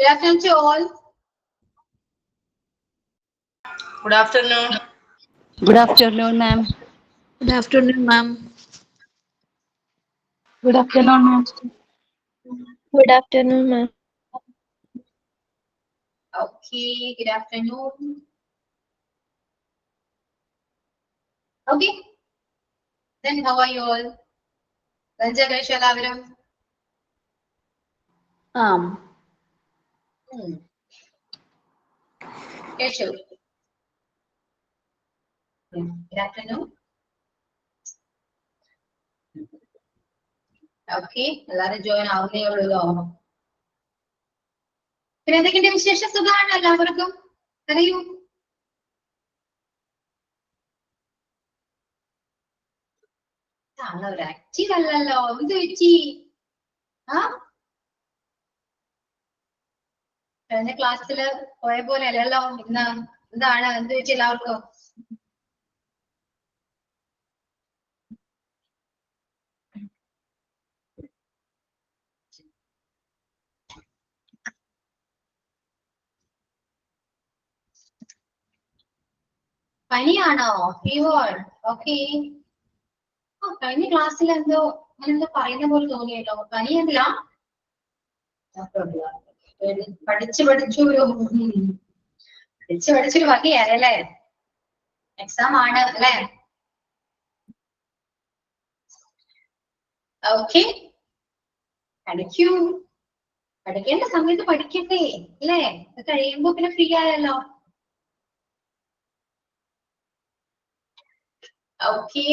Good afternoon to all. Good afternoon. Good afternoon, ma'am. Good afternoon, ma'am. Good afternoon, ma'am. Good afternoon, ma'am. Okay, good afternoon. Okay. Then how are you all? Lunch കഴിച്ചോ എല്ലാവരും? കഴിച്ചു. Good afternoon. Okay, എല്ലാവരും join ആവുന്നേ ഉള്ളൂല്ലോ. പിന്നെ എന്തൊക്കെയുണ്ട് വിശേഷം? സുഖമാണോ എല്ലാവർക്കും? അറിയൂ. ഒരു ആക്റ്റീവ് അല്ലല്ലോ, എന്ത് പറ്റി? കഴിഞ്ഞ ക്ലാസ്സില് പോയ പോലെ അല്ലല്ലോ ഇന്ന്. എന്താണ്, എന്ത് പറ്റി എല്ലാവർക്കും? പനിയാണോ? ഫീവർ? ഓക്കെ. കഴിഞ്ഞ ക്ലാസ്സിൽ എന്തോ അങ്ങനെ പറയുന്ന പോലെ തോന്നിയല്ലോ. പനിയല്ല, പഠിച്ചൊരു വകയല്ലേ. എക്സാം ആണ് അല്ലേ? ഓക്കെ, പഠിക്കൂ. പഠിക്കേണ്ട സമയത്ത് പഠിക്കട്ടെ അല്ലേ? അത് കഴിയുമ്പോ പിന്നെ ഫ്രീ ആയല്ലോ. ഓക്കെ,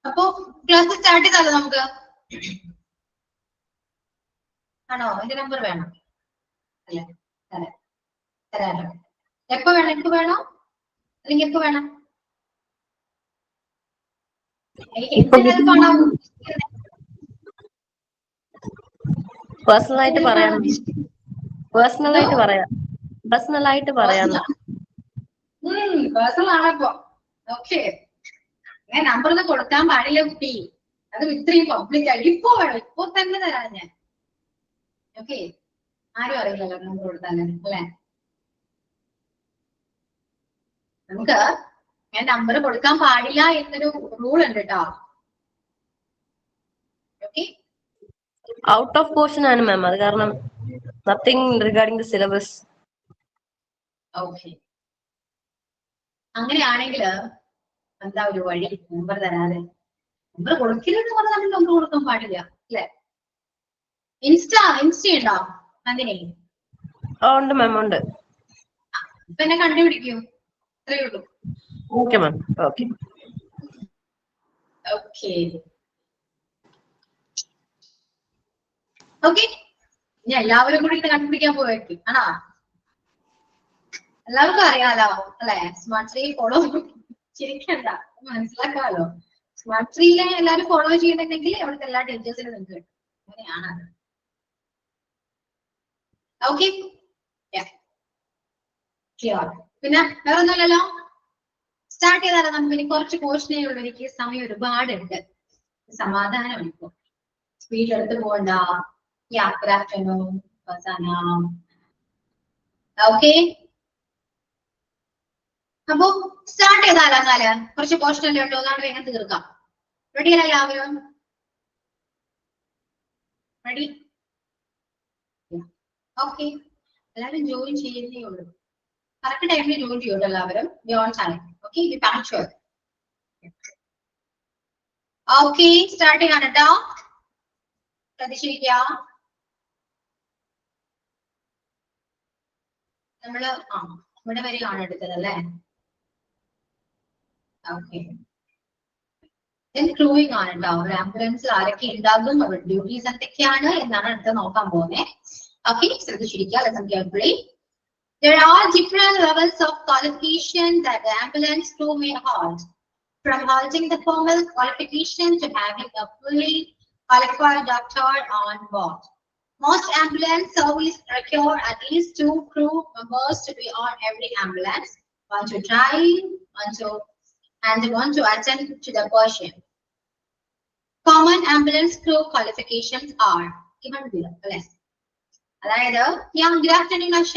അപ്പൊ ക്ലാസ് സ്റ്റാർട്ട് ചെയ്താലോ നമുക്ക്? ആണോ? എന്റെ നമ്പർ വേണം അല്ലേ? തരാലോ. എപ്പോ വേണം? എനിക്ക് വേണോ അല്ലെങ്കിൽ എപ്പോ വേണം? പേഴ്സണലായിട്ട് പറയാം. പേഴ്സണലായിട്ട് പറയാം. പേഴ്സണൽ ആണപ്പോ. ഓക്കെ, ഞാൻ നമ്പർ ഒന്നും കൊടുക്കാൻ പാടില്ല കുട്ടി. അത് ഇത്രയും പബ്ലിക് ആയി ഇപ്പൊ വേണം, ഇപ്പൊ തന്നെ തരാം ഞാൻ. ഓക്കെ, ആരും അറിയില്ലല്ലോ നമ്പർ കൊടുത്താൽ അല്ലേ? നമുക്ക് ഞാൻ നമ്പർ കൊടുക്കാൻ പാടില്ല എന്നൊരു റൂൾ ഉണ്ട് കേട്ടോ. ഓക്കെ, ഔട്ട് ഓഫ് പോർഷൻ ആണ് മാം, അത് കാരണം nothing regarding the syllabus. Okay, അങ്ങനെയാണെങ്കിൽ എന്താ ഒരു വഴി? നമ്പർ തരാതെ നമ്പർ കൊടുക്കില്ലെന്ന് പറഞ്ഞാൽ നമ്പർ കൊടുക്കാൻ പാടില്ല അല്ലെ? ഇൻസ്റ്റ ഉണ്ടോ നന്ദിനി? ഉണ്ട് മാം, ഉണ്ട്. ഇപ്പൊ എന്നെ കണ്ടുപിടിക്കൂ, അത്രയേ ഉള്ളൂ. Okay ma'am. Okay okay okay, ഇനി എല്ലാവരും കൂടി ഇത് കണ്ടുപിടിക്കാൻ പോയിരിക്കും ആണോ? എല്ലാവർക്കും അറിയാലോ അല്ലെ? സ്മാർട്ട് ട്രീ ഫോളോ ചിരിക്കണ്ട, മനസ്സിലാക്കാലോ. സ്മാർട്ട് ട്രീയിലെ എല്ലാവരും ഫോളോ ചെയ്യുന്നുണ്ടെങ്കിൽ അവിടുത്തെ എല്ലാ ടീച്ചേഴ്സിനും നിങ്ങൾക്ക് കിട്ടും. അങ്ങനെയാണ്. ഓക്കെ, പിന്നെ വേറെ ഒന്നുമില്ലല്ലോ. സ്റ്റാർട്ട് ചെയ്താലോ നമുക്ക്? ഇനി കുറച്ച് പോർഷനേ ഉള്ളൂ, എനിക്ക് സമയം ഒരുപാടുണ്ട്. സമാധാനം ഇപ്പൊ സ്പീഡിലെടുത്ത് പോകണ്ട. ഓക്കെ, അപ്പൊ സ്റ്റാർട്ട് ചെയ്താലോ? എന്നാല് കുറച്ച് പോർഷനല്ലേ ഉള്ളൂ, അതാണ് വേഗം തീർക്കാം. റെഡി അല്ല എല്ലാവരും? റെഡി? ഓക്കെ, എല്ലാവരും ജോയിൻ ചെയ്യുന്നേ ഉള്ളൂ. കറക്റ്റ് ടൈമിൽ ജോയിൻ ചെയ്യൂട്ടോ എല്ലാവരും. On time. Okay, punctual. Okay, start ചെയ്യാണ് കേട്ടോ. ശ്രദ്ധിച്ചിരിക്കുക. നമ്മള് ഇവിടെ വരെയാണ് എടുത്തത് അല്ലേ? ഓക്കെ, ക്രൂയിങ് ആണ് കേട്ടോ. ഒരു ആംബുലൻസിൽ ആരൊക്കെ ഉണ്ടാകും, അവരുടെ ഡ്യൂട്ടീസ് എന്തൊക്കെയാണ് എന്നാണ് അടുത്ത് നോക്കാൻ പോകുന്നത്. ഓക്കെ, ശ്രദ്ധിച്ചിരിക്കുക. Lesson carefully. There are different levels of qualification that the ambulance crew may hold, from holding the formal qualification to having a fully qualified doctor on board. Most ambulance service require at least 2 crew members to be on every ambulance, one to drive, one to attend to the patient. Common ambulance crew qualifications are given below. അതായത് good afternoon അഷ.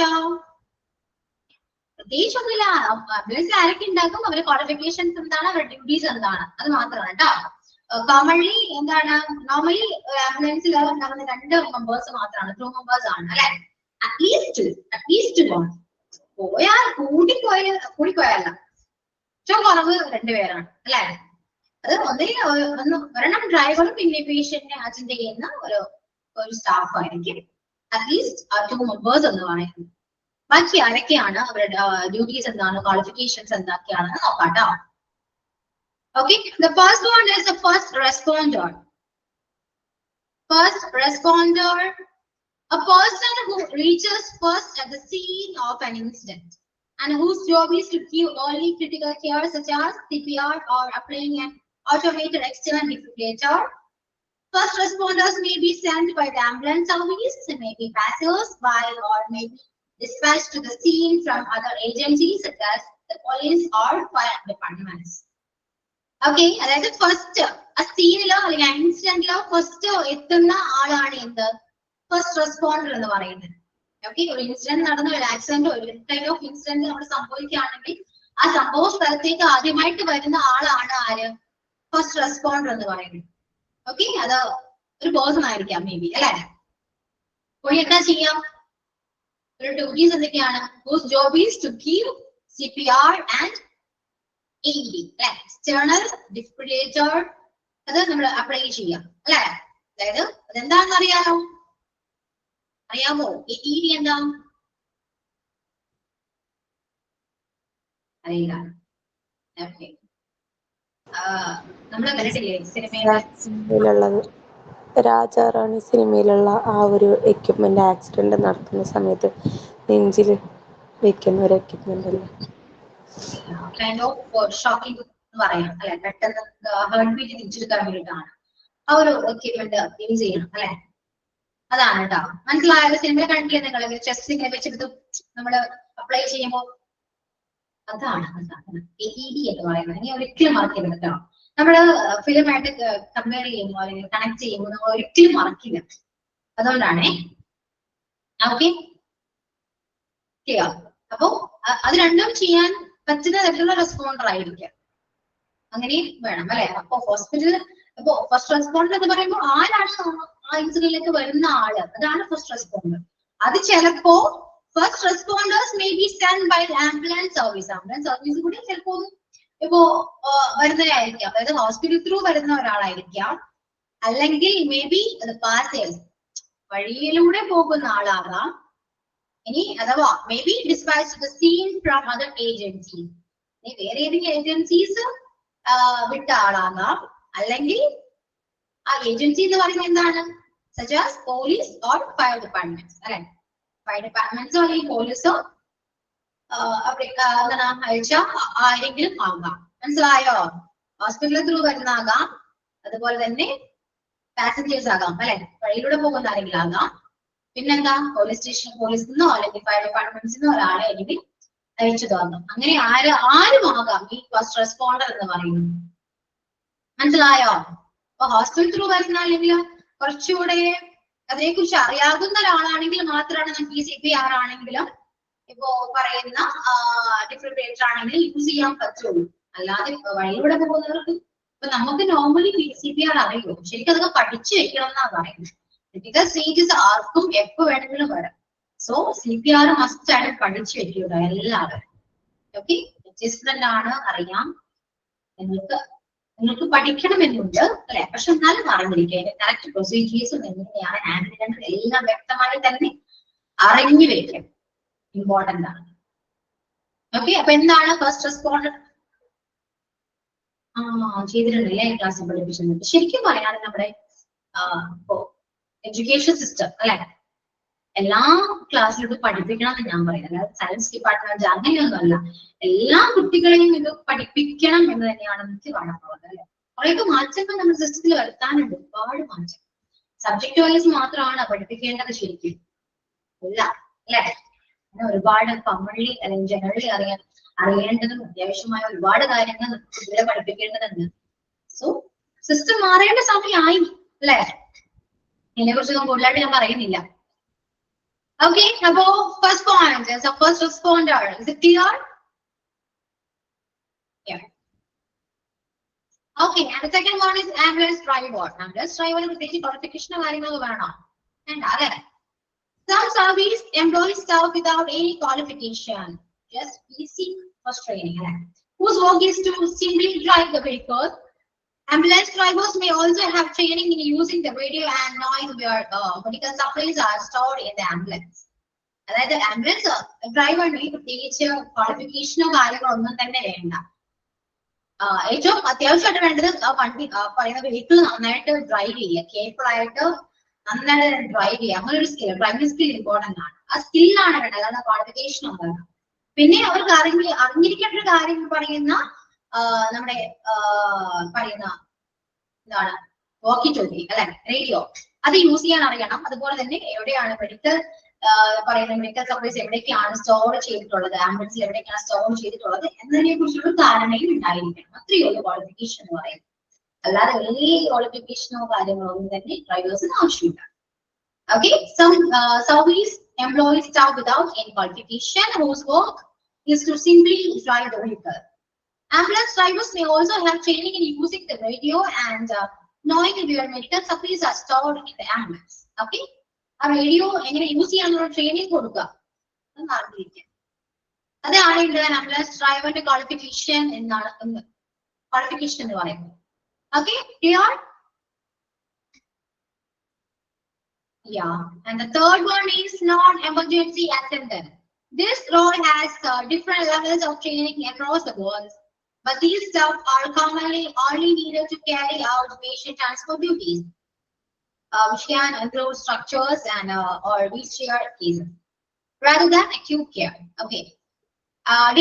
പ്രത്യേകിച്ചൊന്നുമില്ല, ആംബുലൻസിൽ ആരൊക്കെ ഉണ്ടാക്കും, അവരുടെ qualifications എന്താണ്, അവരുടെ duties എന്താണ്, അത് മാത്രമാണ് കേട്ടോ. കോമൺലി എന്താണ്, നോർമലി ആംബുലൻസിൽ ഉണ്ടാകുന്ന 2 മെമ്പേഴ്സ് മാത്രമാണ്, ക്രൂ മെമ്പേഴ്സ് ആണ് അല്ലെ. അറ്റ്ലീസ്റ്റ് പോയാൽ കൂടിപ്പോയല്ല, ഏറ്റവും കുറവ് 2 പേരാണ് അല്ലെ. അത് ഒരെണ്ണം ഡ്രൈവറും പിന്നെ പേഷ്യന്റിനെ അറ്റൻഡ് ചെയ്യുന്ന ഒരു സ്റ്റാഫ് ആയിരിക്കും. അറ്റ്ലീസ്റ്റ് 2 മെമ്പേഴ്സ് എന്ന് പറയുന്നത്. ബാക്കി ആരൊക്കെയാണ്, അവരുടെ ഡ്യൂട്ടീസ് എന്താണ്, ക്വാളിഫിക്കേഷൻസ് എന്തൊക്കെയാണെന്ന് നോക്കാട്ടോ. Okay, the first one is the first responder. First responder, a person who reaches first at the scene of an incident and whose job is to give early critical care such as CPR or applying an automated external defibrillator. First responders may be sent by the ambulance service, may be passers-by, or may be dispatched to the scene from other agencies such as the police or fire departments. Okay, അതായത് first ആ സീനിലോ അല്ലെങ്കിൽ ഇൻസിഡന്റിലോ first എത്തുന്ന ആളാണ് എന്ത്, first responder എന്ന് പറയുന്നത്. Okay, ഒരു incident നടന്ന, ഒരു ആക്സിഡന്റ്, ഒരു ടൈപ്പ് ഓഫ് ഇൻസിഡന്റ് നമ്മൾ സംഭവിക്കുകയാണെങ്കിൽ ആ സംഭവ സ്ഥലത്തേക്ക് ആദ്യമായിട്ട് വരുന്ന ആളാണ് ആര്, ഫസ്റ്റ് റെസ്പോണ്ടർ എന്ന് പറയുന്നത്. ഓക്കെ, അത് ഒരു പേഴ്സൺ ആയിരിക്കാം മേ ബി അല്ലെ. അപ്പോൾ എന്താ ചെയ്യാം, ഒരു ഡ്യൂട്ടീസ് എന്തൊക്കെയാണ്, whose job is to give CPR and AED, external defibrillator, അത് നമ്മൾ അപ്ലൈ ചെയ്യാം അല്ലെ. അതായത് അതെന്താണെന്ന് അറിയാമോ, AED എന്താ അറിയില്ല. നമ്മള് കണ്ടിട്ടില്ലേ സിനിമയിലുള്ളത്, രാജാറാണി സിനിമയിലുള്ള ആ ഒരു എക്യുപ്മെന്റ് ആക്സിഡന്റ് നടക്കുന്ന സമയത്ത് നെഞ്ചിൽ വെക്കുന്ന ഒരു എക്യുപ്മെന്റ് അല്ലേ, കൈൻഡ് ഓഫ് ഷോക്കിംഗ് എന്ന് പറയാം അല്ലെ. പെട്ടെന്ന് ഹാർട്ട് ബീറ്റ് തിരിച്ചെടുക്കാൻ വേണ്ടിയിട്ടാണ് ആ ഒരു എക്യുപ്മെന്റ് യൂസ് ചെയ്യണം അല്ലെ. അതാണ് കേട്ടോ, മനസ്സിലായത്. സിനിമ കണ്ടില്ലേ നിങ്ങൾ, ചെസ്റ്റ് ഇങ്ങനെ വെച്ചെടുത്ത് നമ്മള് അപ്ലൈ ചെയ്യുമ്പോൾ അതാണ് AED എന്ന് പറയുന്നത്. ഇനി ഒരിക്കലും മറക്കില്ല കേട്ടോ. നമ്മള് ഫിലിമായിട്ട് കമ്പയർ ചെയ്യുമ്പോൾ അല്ലെങ്കിൽ കണക്ട് ചെയ്യുമ്പോൾ നമ്മൾ ഒരിക്കലും മറക്കില്ല. അതുകൊണ്ടാണേ. Okay, clear. അപ്പോ അത് രണ്ടും ചെയ്യാൻ പറ്റുന്ന തരത്തിലുള്ള റെസ്പോണ്ടർ ആയിരിക്കാം, അങ്ങനെ വേണം അല്ലെ. അപ്പൊ ഹോസ്പിറ്റലിൽ ഇപ്പൊ ഫസ്റ്റ് റെസ്പോണ്ടർ എന്ന് പറയുമ്പോൾ ആരാണ് ആ ഇൻസിഡന്റിലേക്ക് വരുന്ന ആള്, അതാണ് ഫസ്റ്റ് റെസ്പോണ്ടർ. അത് ചിലപ്പോ first responders may be send by ambulance service. Ambulance service കൂടി ചിലപ്പോ ഇപ്പോ വരുന്നതായിരിക്കാം, അതായത് ഹോസ്പിറ്റൽ ത്രൂ വരുന്ന ഒരാളായിരിക്കാം, അല്ലെങ്കിൽ മേ ബി അത് പാസേഴ്സ്, വഴിയിലൂടെ പോകുന്ന ആളാകാം. ഇനി അഥവാ may be dispatch the scene from other agencies, ഇനി വേറെ ഏതെങ്കിലും ഏജൻസീസ് വിട്ട ആളാകാം, അല്ലെങ്കിൽ ആ ഏജൻസി എന്ന് പറയുന്നത് എന്താണ്, such as police or fire departments അല്ലെ. ഫയർ ഡിപ്പാർട്ട്മെന്റ്സോ അല്ലെങ്കിൽ പോലീസോ എന്താണ് അയച്ച ആരെങ്കിലും ആകാം. മനസ്സിലായോ? ഹോസ്പിറ്റൽ ത്രൂ വരുന്നാകാം, അതുപോലെ തന്നെ പാസഞ്ചേഴ്സ് ആകാം അല്ലെ, വഴിയിലൂടെ പോകുന്ന ആരെങ്കിലും ആകാം. പിന്നെന്താ, പോലീസ് സ്റ്റേഷൻ, പോലീസിൽ നിന്നോ അല്ലെങ്കിൽ ഫയർ ഡിപ്പാർട്ട്മെന്റ്സിൽ നിന്നോ ഒരാളെ അല്ലെങ്കിൽ അയച്ചു തോന്നാം. അങ്ങനെ ആരും ആകാം ഈ ഫസ്റ്റ് റെസ്പോണ്ടർ എന്ന് പറയുന്നത്. മനസ്സിലായോ? അപ്പൊ ഹോസ്പിറ്റൽ ത്രൂ വരുന്ന അല്ലെങ്കിൽ കുറച്ചുകൂടെ അതിനെക്കുറിച്ച് അറിയാവുന്ന ഒരാളാണെങ്കിൽ മാത്രമാണ് നമുക്ക് ഈ CPR ആണെങ്കിലും ഇപ്പോ പറയുന്ന ഡിഫിബ്രിലേറ്റർ ആണെങ്കിലും യൂസ് ചെയ്യാൻ പറ്റുള്ളൂ. അല്ലാതെ വഴിയിലൂടെ പോകുന്നവർക്ക് ഇപ്പൊ നമുക്ക് നോർമലി CPR അറിയുമോ, ശരിക്കും അതൊക്കെ പഠിച്ചു വെക്കണം എന്നാണ് പറയുന്നത്. ക്രിട്ടിക്കൽ സ്റ്റേജസ് ആർക്കും എപ്പോ വേണമെങ്കിലും വരാം. സോ CPR മസ്റ്റ് ആയിട്ട് പഠിച്ചു വെക്കുക എല്ലാവരും. ഓക്കെ, രജിസ്റ്റർ ആണ് അറിയാം, നിങ്ങൾക്ക് പഠിക്കണമെന്നുണ്ട് അല്ലെ. പക്ഷെ എന്നാലും അറിഞ്ഞിരിക്കുക അതിന്റെ കറക്റ്റ് പ്രൊസീജിയേഴ്സും എങ്ങനെയാണ് ഹാൻഡിൽ ചെയ്യേണ്ടത് എല്ലാം വ്യക്തമായി തന്നെ അറിഞ്ഞു വെക്കാം, ഇമ്പോർട്ടന്റ് ആണ്. ഓക്കെ, അപ്പൊ എന്താണ് ഫസ്റ്റ് റെസ്പോണ്ടർ? ചെയ്തിട്ടുണ്ടല്ലേ ക്ലാസ്സിൽ പഠിപ്പിച്ചിട്ടുണ്ട്. ശരിക്കും പറയുകയാണെങ്കിൽ നമ്മുടെ എഡ്യൂക്കേഷൻ സിസ്റ്റം അല്ലെ, എല്ലാ ക്ലാസ്സിലും ഇത് പഠിപ്പിക്കണം എന്ന് ഞാൻ പറയുന്നത്. അല്ലാതെ സയൻസ് ഡിപ്പാർട്ട്മെന്റ് അങ്ങനെയൊന്നുമല്ല, എല്ലാ കുട്ടികളെയും ഇത് പഠിപ്പിക്കണം എന്ന് തന്നെയാണ് എനിക്ക് പറയാനുള്ളത് അല്ലെ. കുറേയൊക്കെ മാറ്റങ്ങൾ നമ്മുടെ സിസ്റ്റത്തിൽ വരുത്താനുണ്ട്, ഒരുപാട് മാറ്റം. സബ്ജക്ട് വൈസ് മാത്രമാണ് പഠിപ്പിക്കേണ്ടത് ശരിക്കും ഇല്ല അല്ലെ. അങ്ങനെ ഒരുപാട് കമ്മണി അല്ലെങ്കിൽ ജനറലി അറിയേണ്ടതും അത്യാവശ്യമായ ഒരുപാട് കാര്യങ്ങൾ കുട്ടികളെ പഠിപ്പിക്കേണ്ടതുണ്ട്. സോ സിസ്റ്റം മാറേണ്ട സമയമായി അല്ലെ. ഇതിനെ കുറിച്ച് കൂടുതലായിട്ട് ഞാൻ പറയുന്നില്ല. Okay, above first point is a first responder. Is it clear? Yeah. Okay, and the second one is ambulance driver. Ambulance driver is the qualification of and other. Some service employees serve without any qualification, just basic first training. Whose work is to simply drive the vehicle. Ambulance drivers may also have training in using the radio and noise where medical supplies are stored in the ambulance. അതായത് ambulance ഡ്രൈവറിന് പ്രത്യേകിച്ച് ക്വാളിഫിക്കേഷനോ കാര്യങ്ങളോ ഒന്നും തന്നെ വേണ്ട. ഏറ്റവും അത്യാവശ്യമായിട്ട് വേണ്ടത് വണ്ടി പറയുന്ന വെഹിക്കിൾ നന്നായിട്ട് ഡ്രൈവ് ചെയ്യുക, കെയർഫുൾ ആയിട്ട് നന്നായിട്ട് ഡ്രൈവ് ചെയ്യുക. അങ്ങനെ ഒരു സ്കിൽ, ഡ്രൈവിംഗ് സ്കിൽ ഇമ്പോർട്ടന്റ് ആണ്. ആ സ്കില്ലാണ് വേണ്ടത്, അതാണ് ക്വാളിഫിക്കേഷൻ ഉണ്ടാകുക. പിന്നെ അവർക്ക് അറിഞ്ഞിരിക്കേണ്ട ഒരു കാര്യം പറയുന്ന നമ്മുടെ പറയുന്ന എന്താണ് വോക്കി ടോക്കി അല്ലെ, റേഡിയോ, അത് യൂസ് ചെയ്യാൻ അറിയണം. അതുപോലെ തന്നെ എവിടെയാണ് മെഡിക്കൽ പറയുന്ന മെഡിക്കൽ സപ്ലൈസ് എവിടേക്കാണ് സ്റ്റോർ ചെയ്തിട്ടുള്ളത്, ആംബുലൻസിൽ എവിടേക്കാണ് സ്റ്റോർ ചെയ്തിട്ടുള്ളത് എന്നതിനെ കുറിച്ചുള്ള ധാരണയും ഉണ്ടായിരിക്കണം. അത്രയേ ഉള്ളൂ ക്വാളിഫിക്കേഷൻ എന്ന് പറയുന്നത്. അല്ലാതെ വലിയ ക്വാളിഫിക്കേഷനോ കാര്യങ്ങളോ ഒന്നും തന്നെ ഡ്രൈവേഴ്സിന് ആവശ്യമില്ല. Okay, some service employees start without any qualification whose work is to simply drive the vehicle. Ambulance drivers may also have training in using the radio and knowing where medical supplies are stored in the ambulance. Okay, a radio എങ്ങനെ use ചെയ്യാനുള്ള training കൊടുക്കുക എന്ന് അറിഞ്ഞിരിക്കുക. അതാണ് ഇവിടെ ambulance ഡ്രൈവറിന്റെ qualification എന്നാണ് qualification എന്ന് പറയുന്നത്. Okay, clear? Yeah, and the third one is non-emergency attendant. This role has different levels of training across the board, but these staff are commonly only needed to carry out patient transport duties, which can include structures and or wheelchair cases, rather than acute care. Okay,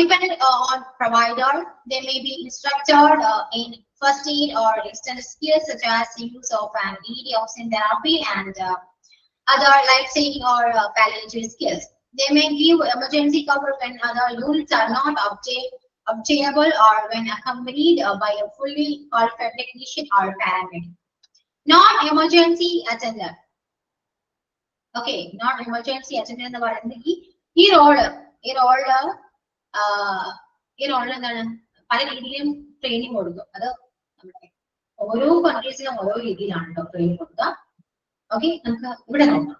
depending on provider, they may be instructed in first aid or extended skills such as the use of an ED oxygen therapy and other life-saving or palliative skills. They may give emergency cover when other units are not obtainable or when accompanied by a fully qualified technician or paramedic. Non-emergency attendant. Okay, non-emergency attendant എന്ന് പറയുന്നത് ഈ role എന്താണ് പല രീതിയിലും training കൊടുക്കും. അത് നമ്മുടെ ഓരോ കൺട്രീസിലും ഓരോ രീതിയിലാണ് കേട്ടോ ട്രെയിനിങ് കൊടുക്കുക. ഓക്കെ, നമുക്ക് ഇവിടെ നോക്കാം.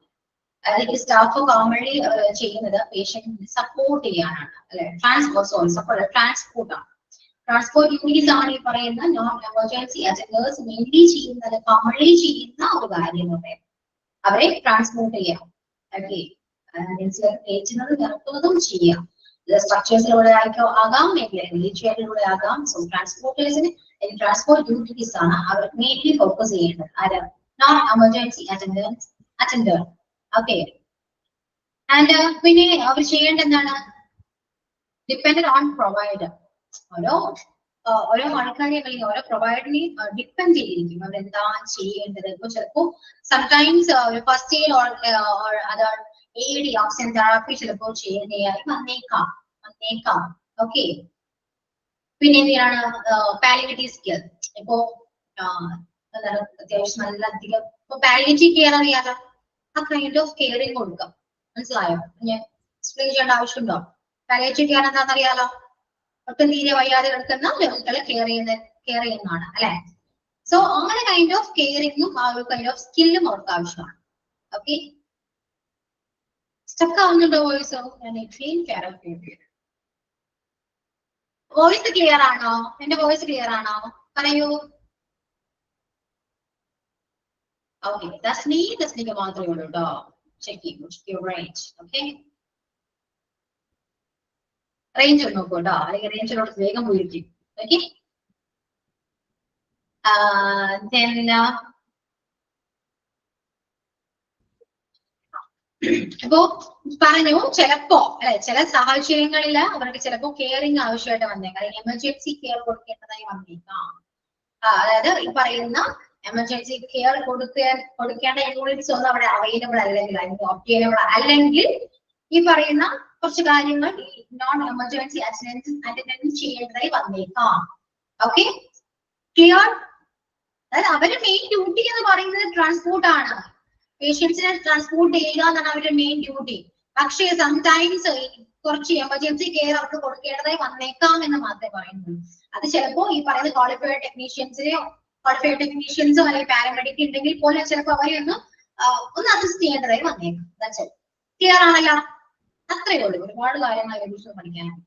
അതായത് സ്റ്റാഫ് കോമൺലി ചെയ്യുന്നത് പേഷ്യന്റിനെ സപ്പോർട്ട് ചെയ്യാനാണ് അല്ലെ, ട്രാൻസ്പോർട്ട് ആണ്. ട്രാൻസ്പോർട്ട് യൂണിറ്റ്സ് ആണ് ഈ പറയുന്ന നോൺ എമർജൻസി അറ്റൻഡേഴ്സ് മെയിൻലി ചെയ്യുന്നത്, കോമൺലി ചെയ്യുന്ന ഒരു കാര്യം എന്ന് പറയുന്നത് അവരെ ട്രാൻസ്പോർട്ട് ചെയ്യാം. ഓക്കെ, കയറ്റുന്നത് ഇറക്കുന്നതും ചെയ്യാം. സ്ട്രക്ചേഴ്സിലൂടെ ആകാം, വീൽചെയറിലൂടെ ആകാം. സോ ട്രാൻസ്പോർട്ടേഴ്സിന് ട്രാൻസ്പോർട്ട് ഡ്യൂട്ടീസ് ആണ് അവർ മെയിൻലി ഫോക്കസ് ചെയ്യേണ്ടത്. ആര്? non-emergency attender. Okay, and പിന്നെ അവർ ചെയ്യേണ്ട എന്താണ്? Depend on provider. ഓരോ ആൾക്കാരെ അല്ലെങ്കിൽ ഓരോ പ്രൊവൈഡറിനെ ഡിപ്പെൻഡ് ചെയ്തിരിക്കും അവരെന്താ ചെയ്യേണ്ടത്. ഇപ്പൊ ചിലപ്പോ സംടൈംസ് ഒരു first aid or other AED oxygen therapy ചിലപ്പോൾ ചെയ്യേണ്ടതായി വന്നേക്കാം. ഓക്കെ, പിന്നെ എന്തിനാണ് പാലിയേറ്റീവ് സ്കിൽ. ഇപ്പോ അത്യാവശ്യം നല്ല അധികം ഇപ്പൊ പാലിയേറ്റീവ് കെയർ അറിയാലോ, ആ കൈൻഡ് ഓഫ് കെയറിങ് കൊടുക്കാം. മനസ്സിലായോ? ഞാൻ എക്സ്പ്ലെയിൻ ചെയ്യേണ്ട ആവശ്യമുണ്ടോ? പാലിയേറ്റീവ് കെയർ എന്താണെന്ന് അറിയാലോ, ഒട്ടും തീരെ വയ്യാതെ കിടക്കുന്ന രോഗികളെ കെയർ ചെയ്യുന്നതാണ് അല്ലെ. സോ അങ്ങനെ കൈൻഡ് ഓഫ് കെയറിങ്ങും ആ ഒരു കൈൻഡ് ഓഫ് സ്കില്ലും അവർക്ക് ആവശ്യമാണ്. ഓക്കെ, സ്റ്റക്ക് ആവുന്നുണ്ടോ വോയിസോ? ഞാൻ വോയിസ് ക്ലിയർ ആണോ? എന്റെ വോയിസ് ക്ലിയർ ആണോ? പറയൂ. ഓക്കെ, തസ്നിക്ക് മാത്രമേ ഉള്ളൂ കേട്ടോ. ചെക്ക് ചെയ്യൂ റേഞ്ച്. ഓക്കെ, റേഞ്ച് ഒന്ന് നോക്കൂ കേട്ടോ, അല്ലെങ്കിൽ റേഞ്ചിലോട്ട് വേഗം പോയിരിക്കും. ഓക്കെ, അപ്പോ പറഞ്ഞു ചിലപ്പോ അല്ലെ ചില സാഹചര്യങ്ങളിൽ അവർക്ക് ചിലപ്പോ കെയറിങ് ആവശ്യമായിട്ട് വന്നേക്കാം, അല്ലെങ്കിൽ എമർജൻസി കെയർ കൊടുക്കേണ്ടതായി വന്നേക്കാം. അതായത് ഈ പറയുന്ന എമർജൻസി കെയർ കൊടുക്കേണ്ട യൂണിറ്റ്സ് ഒന്നും അവിടെ അവൈലബിൾ അല്ലെങ്കിൽ ഒബ്റ്റൈനബിൾ അല്ലെങ്കിൽ ഈ പറയുന്ന കുറച്ച് കാര്യങ്ങൾ ഈ നോൺ എമർജൻസി അറ്റൻഡൻസ് ചെയ്യേണ്ടതായി വന്നേക്കാം. Okay, clear? അതായത് അവരുടെ മെയിൻ ഡ്യൂട്ടി എന്ന് പറയുന്നത് ട്രാൻസ്പോർട്ട് ആണ്. പേഷ്യൻസിനെ ട്രാൻസ്പോർട്ട് ചെയ്യുക എന്നാണ് അവരുടെ മെയിൻ ഡ്യൂട്ടി. പക്ഷേ സംടൈംസ് കുറച്ച് എമർജൻസി കെയർ അവർക്ക് കൊടുക്കേണ്ടതായി വന്നേക്കാം എന്ന് മാത്രമേ പറയുന്നുള്ളൂ. അത് ചിലപ്പോ ഈ പറയുന്ന ക്വാളിഫൈഡ് ടെക്നീഷ്യൻസിനെയോ ടെക്നീഷ്യൻസോ അല്ലെങ്കിൽ പാരാമെഡിക് ഉണ്ടെങ്കിൽ പോലും ചിലപ്പോൾ അവരെ ഒന്ന് അസിസ്റ്റ് ചെയ്യേണ്ടതായി വന്നേക്കാം. ക്ലിയർ ആണല്ലോ? അത്രയേ ഉള്ളൂ. ഒരുപാട് കാര്യങ്ങൾ അതിനെക്കുറിച്ച് പഠിക്കാനുണ്ട്.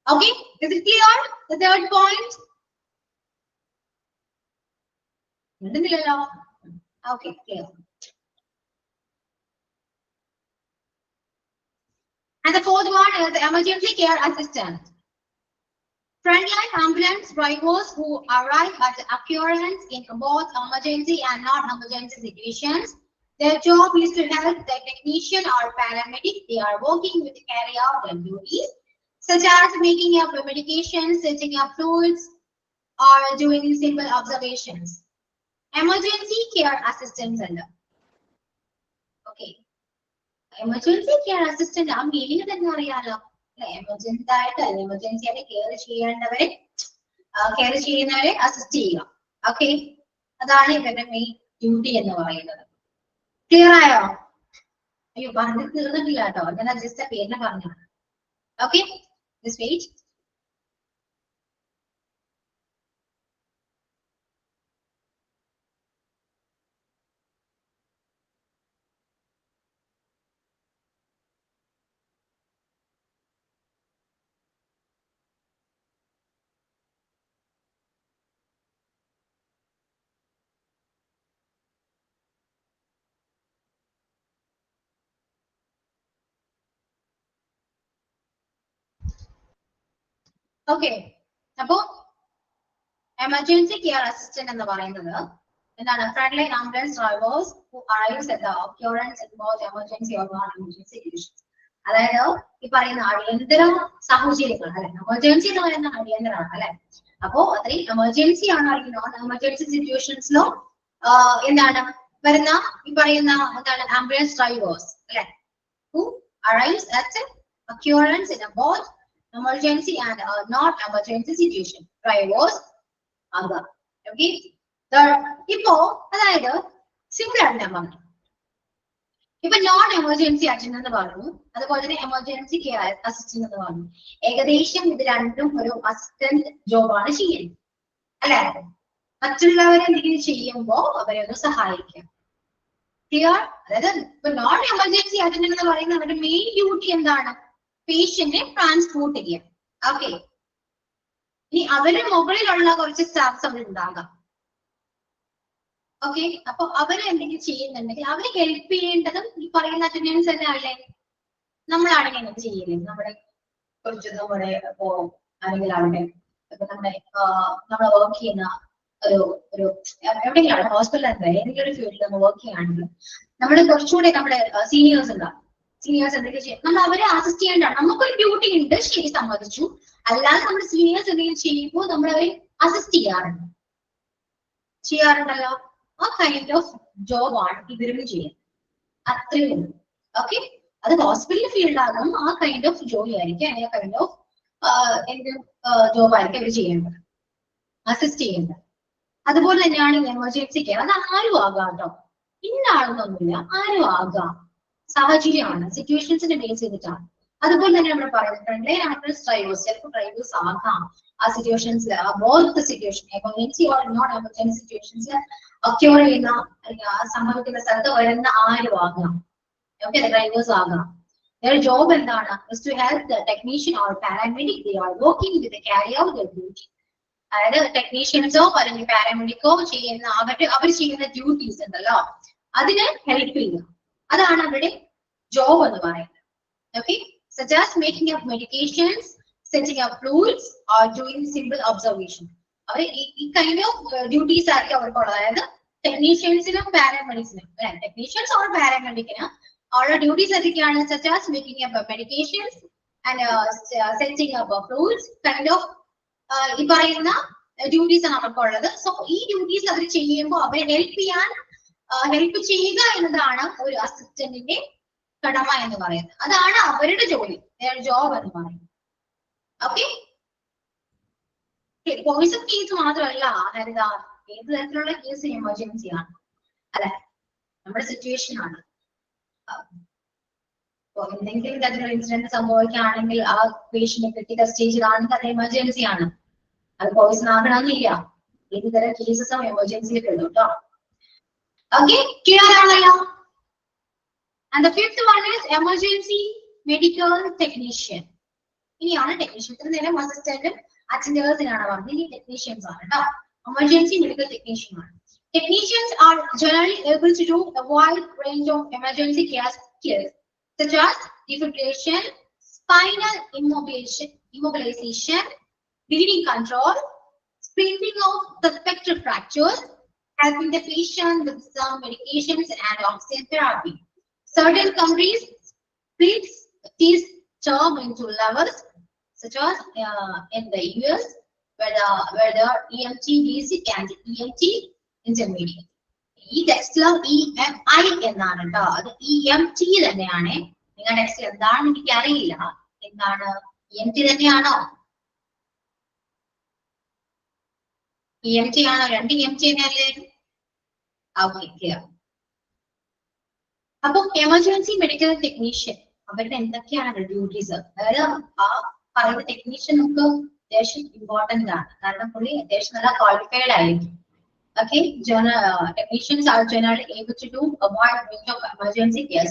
Okay, is it clear? The third point. Okay, clear. And the fourth one is the emergency care assistant. Frontline ambulance drivers who arrive at the occurrence in both emergency and non-emergency situations. Their job is to help the technician or paramedic. They are working with to carry out their duties, such as making up medications, setting up fluids, or doing simple observations. Emergency care assistants under. Okay. Emergency care assistant ആ meaning തന്നെ അറിയാലോ. Emergency ആയിട്ട് emergency ആയിട്ട് care ചെയ്യുന്നവരെ assist ചെയ്യുക. Okay, അതാണ് ഇവരുടെ main duty എന്ന് പറയുന്നത്. ക്ലിയർ ആയോ? അയ്യോ, പറഞ്ഞു തീർന്നിട്ടില്ല കേട്ടോ, ഞാൻ ജസ്റ്റ് പേരിനെ പറഞ്ഞു. Okay, just wait. Okay, അപ്പോ എമർജൻസി കെയർ അസിസ്റ്റന്റ് എന്ന് പറയുന്നത് എന്താണ്? Frontline ambulance drivers who arrives at the occurrence in both emergency or non-emergency situations. അതായത് ഈ പറയുന്ന അടിയന്തര സാഹചര്യങ്ങൾ അല്ലെ, എമർജൻസി എന്ന് പറയുന്ന അടിയന്തരമാണ് അല്ലെ. അപ്പോ അത്രയും എമർജൻസി ആണ് അല്ലെങ്കിൽ നോൺ എമർജൻസി സിറ്റുവേഷൻസിലോ എന്താണ് വരുന്ന ഈ പറയുന്ന എന്താണ് ആംബുലൻസ് ഡ്രൈവേഴ്സ് അല്ലെ, who arrives at occurrence in both emergency and not emergency situation. Drivers ആകുക. ഓക്കെ, ഇപ്പോ അതായത് സിമ്പിൾ ആണ് ഞാൻ പറഞ്ഞു. ഇപ്പൊ നോൺ എമർജൻസി അറ്റൻഡന്റ് എന്ന് പറഞ്ഞു, അതുപോലെ തന്നെ എമർജൻസി കെയർ അസിസ്റ്റന്റ് എന്ന് പറഞ്ഞു. ഏകദേശം ഇത് രണ്ടും ഒരു അസിസ്റ്റന്റ് ജോബാണ് ചെയ്യുന്നത് അല്ലെ. മറ്റുള്ളവരെ എന്തെങ്കിലും ചെയ്യുമ്പോ അവരെ ഒന്ന് സഹായിക്കാം. ക്ലിയർ? അതായത് ഇപ്പൊ നോൺ എമർജൻസി അറ്റൻഡന്റ് എന്ന് പറയുന്നത് അവരുടെ മെയിൻ ഡ്യൂട്ടി എന്താണ്? പേഷ്യന്റിനെ ട്രാൻസ്പോർട്ട് ചെയ്യാം. ഓക്കെ, ഇനി അവരുടെ മുകളിലുള്ള കുറച്ച് സ്റ്റാഫ്സ് അവിടെ ഉണ്ടാകാം. ഓക്കെ, അപ്പൊ അവര് എന്തെങ്കിലും ചെയ്യുന്നുണ്ടെങ്കിൽ അവരെ ഹെൽപ്പ് ചെയ്യേണ്ടതും ഈ പറയുന്ന അറ്റൻഡൻസ് തന്നെ അല്ലേ. നമ്മളാണെങ്കിൽ എങ്ങനെ ചെയ്യില്ലേ? നമ്മുടെ കുറച്ച് നമ്മുടെ ഇപ്പോ ആരെങ്കിലും ആവട്ടെ, ഇപ്പൊ നമ്മൾ വർക്ക് ചെയ്യുന്ന ഒരു എവിടെയെങ്കിലും ഹോസ്പിറ്റൽ എന്താ ഏതെങ്കിലും ഒരു ഫീൽഡിൽ നമ്മൾ വർക്ക് ചെയ്യുകയാണെങ്കിൽ നമ്മൾ കുറച്ചുകൂടെ നമ്മുടെ സീനിയേഴ്സ് ഉണ്ടാവും. സീനിയേഴ്സ് എന്തെങ്കിലും ചെയ്യും, നമ്മൾ അവരെ അസിസ്റ്റ് ചെയ്യേണ്ടതാണ്. നമുക്കൊരു ഡ്യൂട്ടി ഉണ്ട്, ശരി, സമ്മതിച്ചു. അല്ലാതെ നമ്മുടെ സീനിയേഴ്സ് എന്തെങ്കിലും ചെയ്യുമ്പോൾ നമ്മൾ അവരെ അസിസ്റ്റ് ചെയ്യാറുണ്ടല്ലോ. ആ കൈൻഡ് ഓഫ് ജോബാണ് ഇവരും ചെയ്യുന്നത്. അത്രയേ ഉള്ളൂ. ഓക്കെ, അത് ഹോസ്പിറ്റൽ ഫീൽഡ് ആകും, ആ കൈൻഡ് ഓഫ് ജോലി ആയിരിക്കും, ആ കൈൻഡ് ഓഫ് ജോബ് ആയിരിക്കും അവർ ചെയ്യേണ്ടത്, അസിസ്റ്റ് ചെയ്യേണ്ടത്. അതുപോലെ തന്നെയാണ് എമർജൻസി കെയർ. അത് ആരും ആകാം കേട്ടോ, ഇന്ന ആളെന്നൊന്നുമില്ല, ആരും ആകാം. സാഹചര്യമാണ്, സിറ്റുവേഷൻസിനെ ബേസ് ചെയ്തിട്ടാണ്. അതുപോലെ തന്നെ നമ്മൾ പറയുന്നത് ഫ്രണ്ട്ലൈൻ ആംബുലൻസ് ഡ്രൈവേഴ്സ് ചിലപ്പോൾ ഡ്രൈവേഴ്സ് ആകാം ആ സിറ്റുവേഷൻസിൽ, both situation emergency or non emergency സിറ്റുവേഷൻസിൽ ഒക്യൂർ ചെയ്യുന്ന സംഭവിക്കുന്ന സ്ഥലത്ത് വരുന്ന ആരും ആകാം. ഓക്കെ, ഡ്രൈവേഴ്സ് ആകാം. Their job എന്താണ്? is to help the technician or paramedic. They are working with the carry out their duty. അതായത് ടെക്നീഷ്യൻസോ അല്ലെങ്കിൽ പാരാമെഡിക്കോ ചെയ്യുന്ന അവർ ചെയ്യുന്ന ഡ്യൂട്ടീസ് ഉണ്ടല്ലോ, അതിന് ഹെൽപ്പ് ചെയ്യുക. അതാണ് അവരുടെ ജോബ് എന്ന് പറയുന്നത്. Okay, such as making up medications, setting up fluids or doing simple observation. അവർ ഈ കൈൻഡ് ഓഫ് ഡ്യൂട്ടീസ് ആയിരിക്കും അവർക്കുള്ളത്. അതായത് ടെക്നീഷ്യൻസിനും പാരാമെഡിക്സിനും, ടെക്നീഷ്യൻസ് ഓർ പാരാമെഡിക്കിന് ഉള്ള ഡ്യൂട്ടീസ് എന്തൊക്കെയാണ്? such as making up medications and setting up fluids, kind of ഈ പറയുന്ന ഡ്യൂട്ടീസ് ആണ് അവർക്കുള്ളത്. സോ ഈ ഡ്യൂട്ടീസ് അവർ ചെയ്യുമ്പോൾ അവരെ ഹെൽപ്പ് ചെയ്യുക എന്നതാണ് ഒരു അസിസ്റ്റന്റിന്റെ കടമ എന്ന് പറയുന്നത്. അതാണ് അവരുടെ ജോലി, ജോബ് എന്ന് പറയുന്നത്. ഓക്കെ, പോയിസൺ കേസ് മാത്രമല്ല ഹരിത, ഏത് തരത്തിലുള്ള കേസ് എമർജൻസി ആണ് അല്ലെ, നമ്മുടെ സിറ്റുവേഷൻ ആണ്. എന്തെങ്കിലും തരത്തിലുള്ള ഇൻസിഡന്റ് സംഭവിക്കുകയാണെങ്കിൽ ആ പേഷ്യന്റ് ക്രിട്ടിക്കൽ സ്റ്റേജിലാണെങ്കിൽ അത് എമർജൻസി ആണ്. അത് പോയിസൺ ആകണമെന്നില്ല. ഏത് തരം കേസസും എമർജൻസിയിൽ പെടും കേട്ടോ. ഓക്കെ, ക്ലിയർ ആണല്ലോ? And the fifth one is emergency medical technician. ഇനിയാണ് ടെക്നീഷ്യൻ. ഇത്ര നേരം അസിസ്റ്റന്റും അറ്റൻഡേഴ്സിനാണ് പറഞ്ഞത്. ഇനി ടെക്നീഷ്യൻസ് ആണ് കേട്ടോ. എമർജൻസി മെഡിക്കൽ ടെക്നീഷ്യൻ ആണ്. Technicians are generally able to do a wide range of emergency care skills such as defibrillation, spinal immobilization, bleeding control, sprinting of suspected fractures, helping the patient with some medications and oxygen therapy. Certain countries split this term into levels, such as in the US, where the EMT basic and EMT intermediate. ഈ ടെക്സ്റ്റിൽ EMI എന്നാണ് കേട്ടോ. അത് EMT തന്നെയാണ്. നിങ്ങളുടെ text എന്താണെന്ന് എനിക്ക് അറിയില്ല. എന്താണ് EMT തന്നെയാണോ? EMT ആണോ? രണ്ട് EMT തന്നെയല്ലേ? Okay, clear. അപ്പൊ എമർജൻസി മെഡിക്കൽ ടെക്നീഷ്യൻ അവരുടെ എന്തൊക്കെയാണ് ഡ്യൂട്ടീസ്? അതായത് ആ പറയുന്ന ടെക്നീഷ്യൻ നമുക്ക് അത്യാവശ്യം ഇമ്പോർട്ടന്റ് ആണ്. കാരണം പുള്ളി അത്യാവശ്യം നല്ല ക്വാളിഫൈഡ് ആയിരിക്കും. Okay, technicians are generally able to do a wide range of emergency care.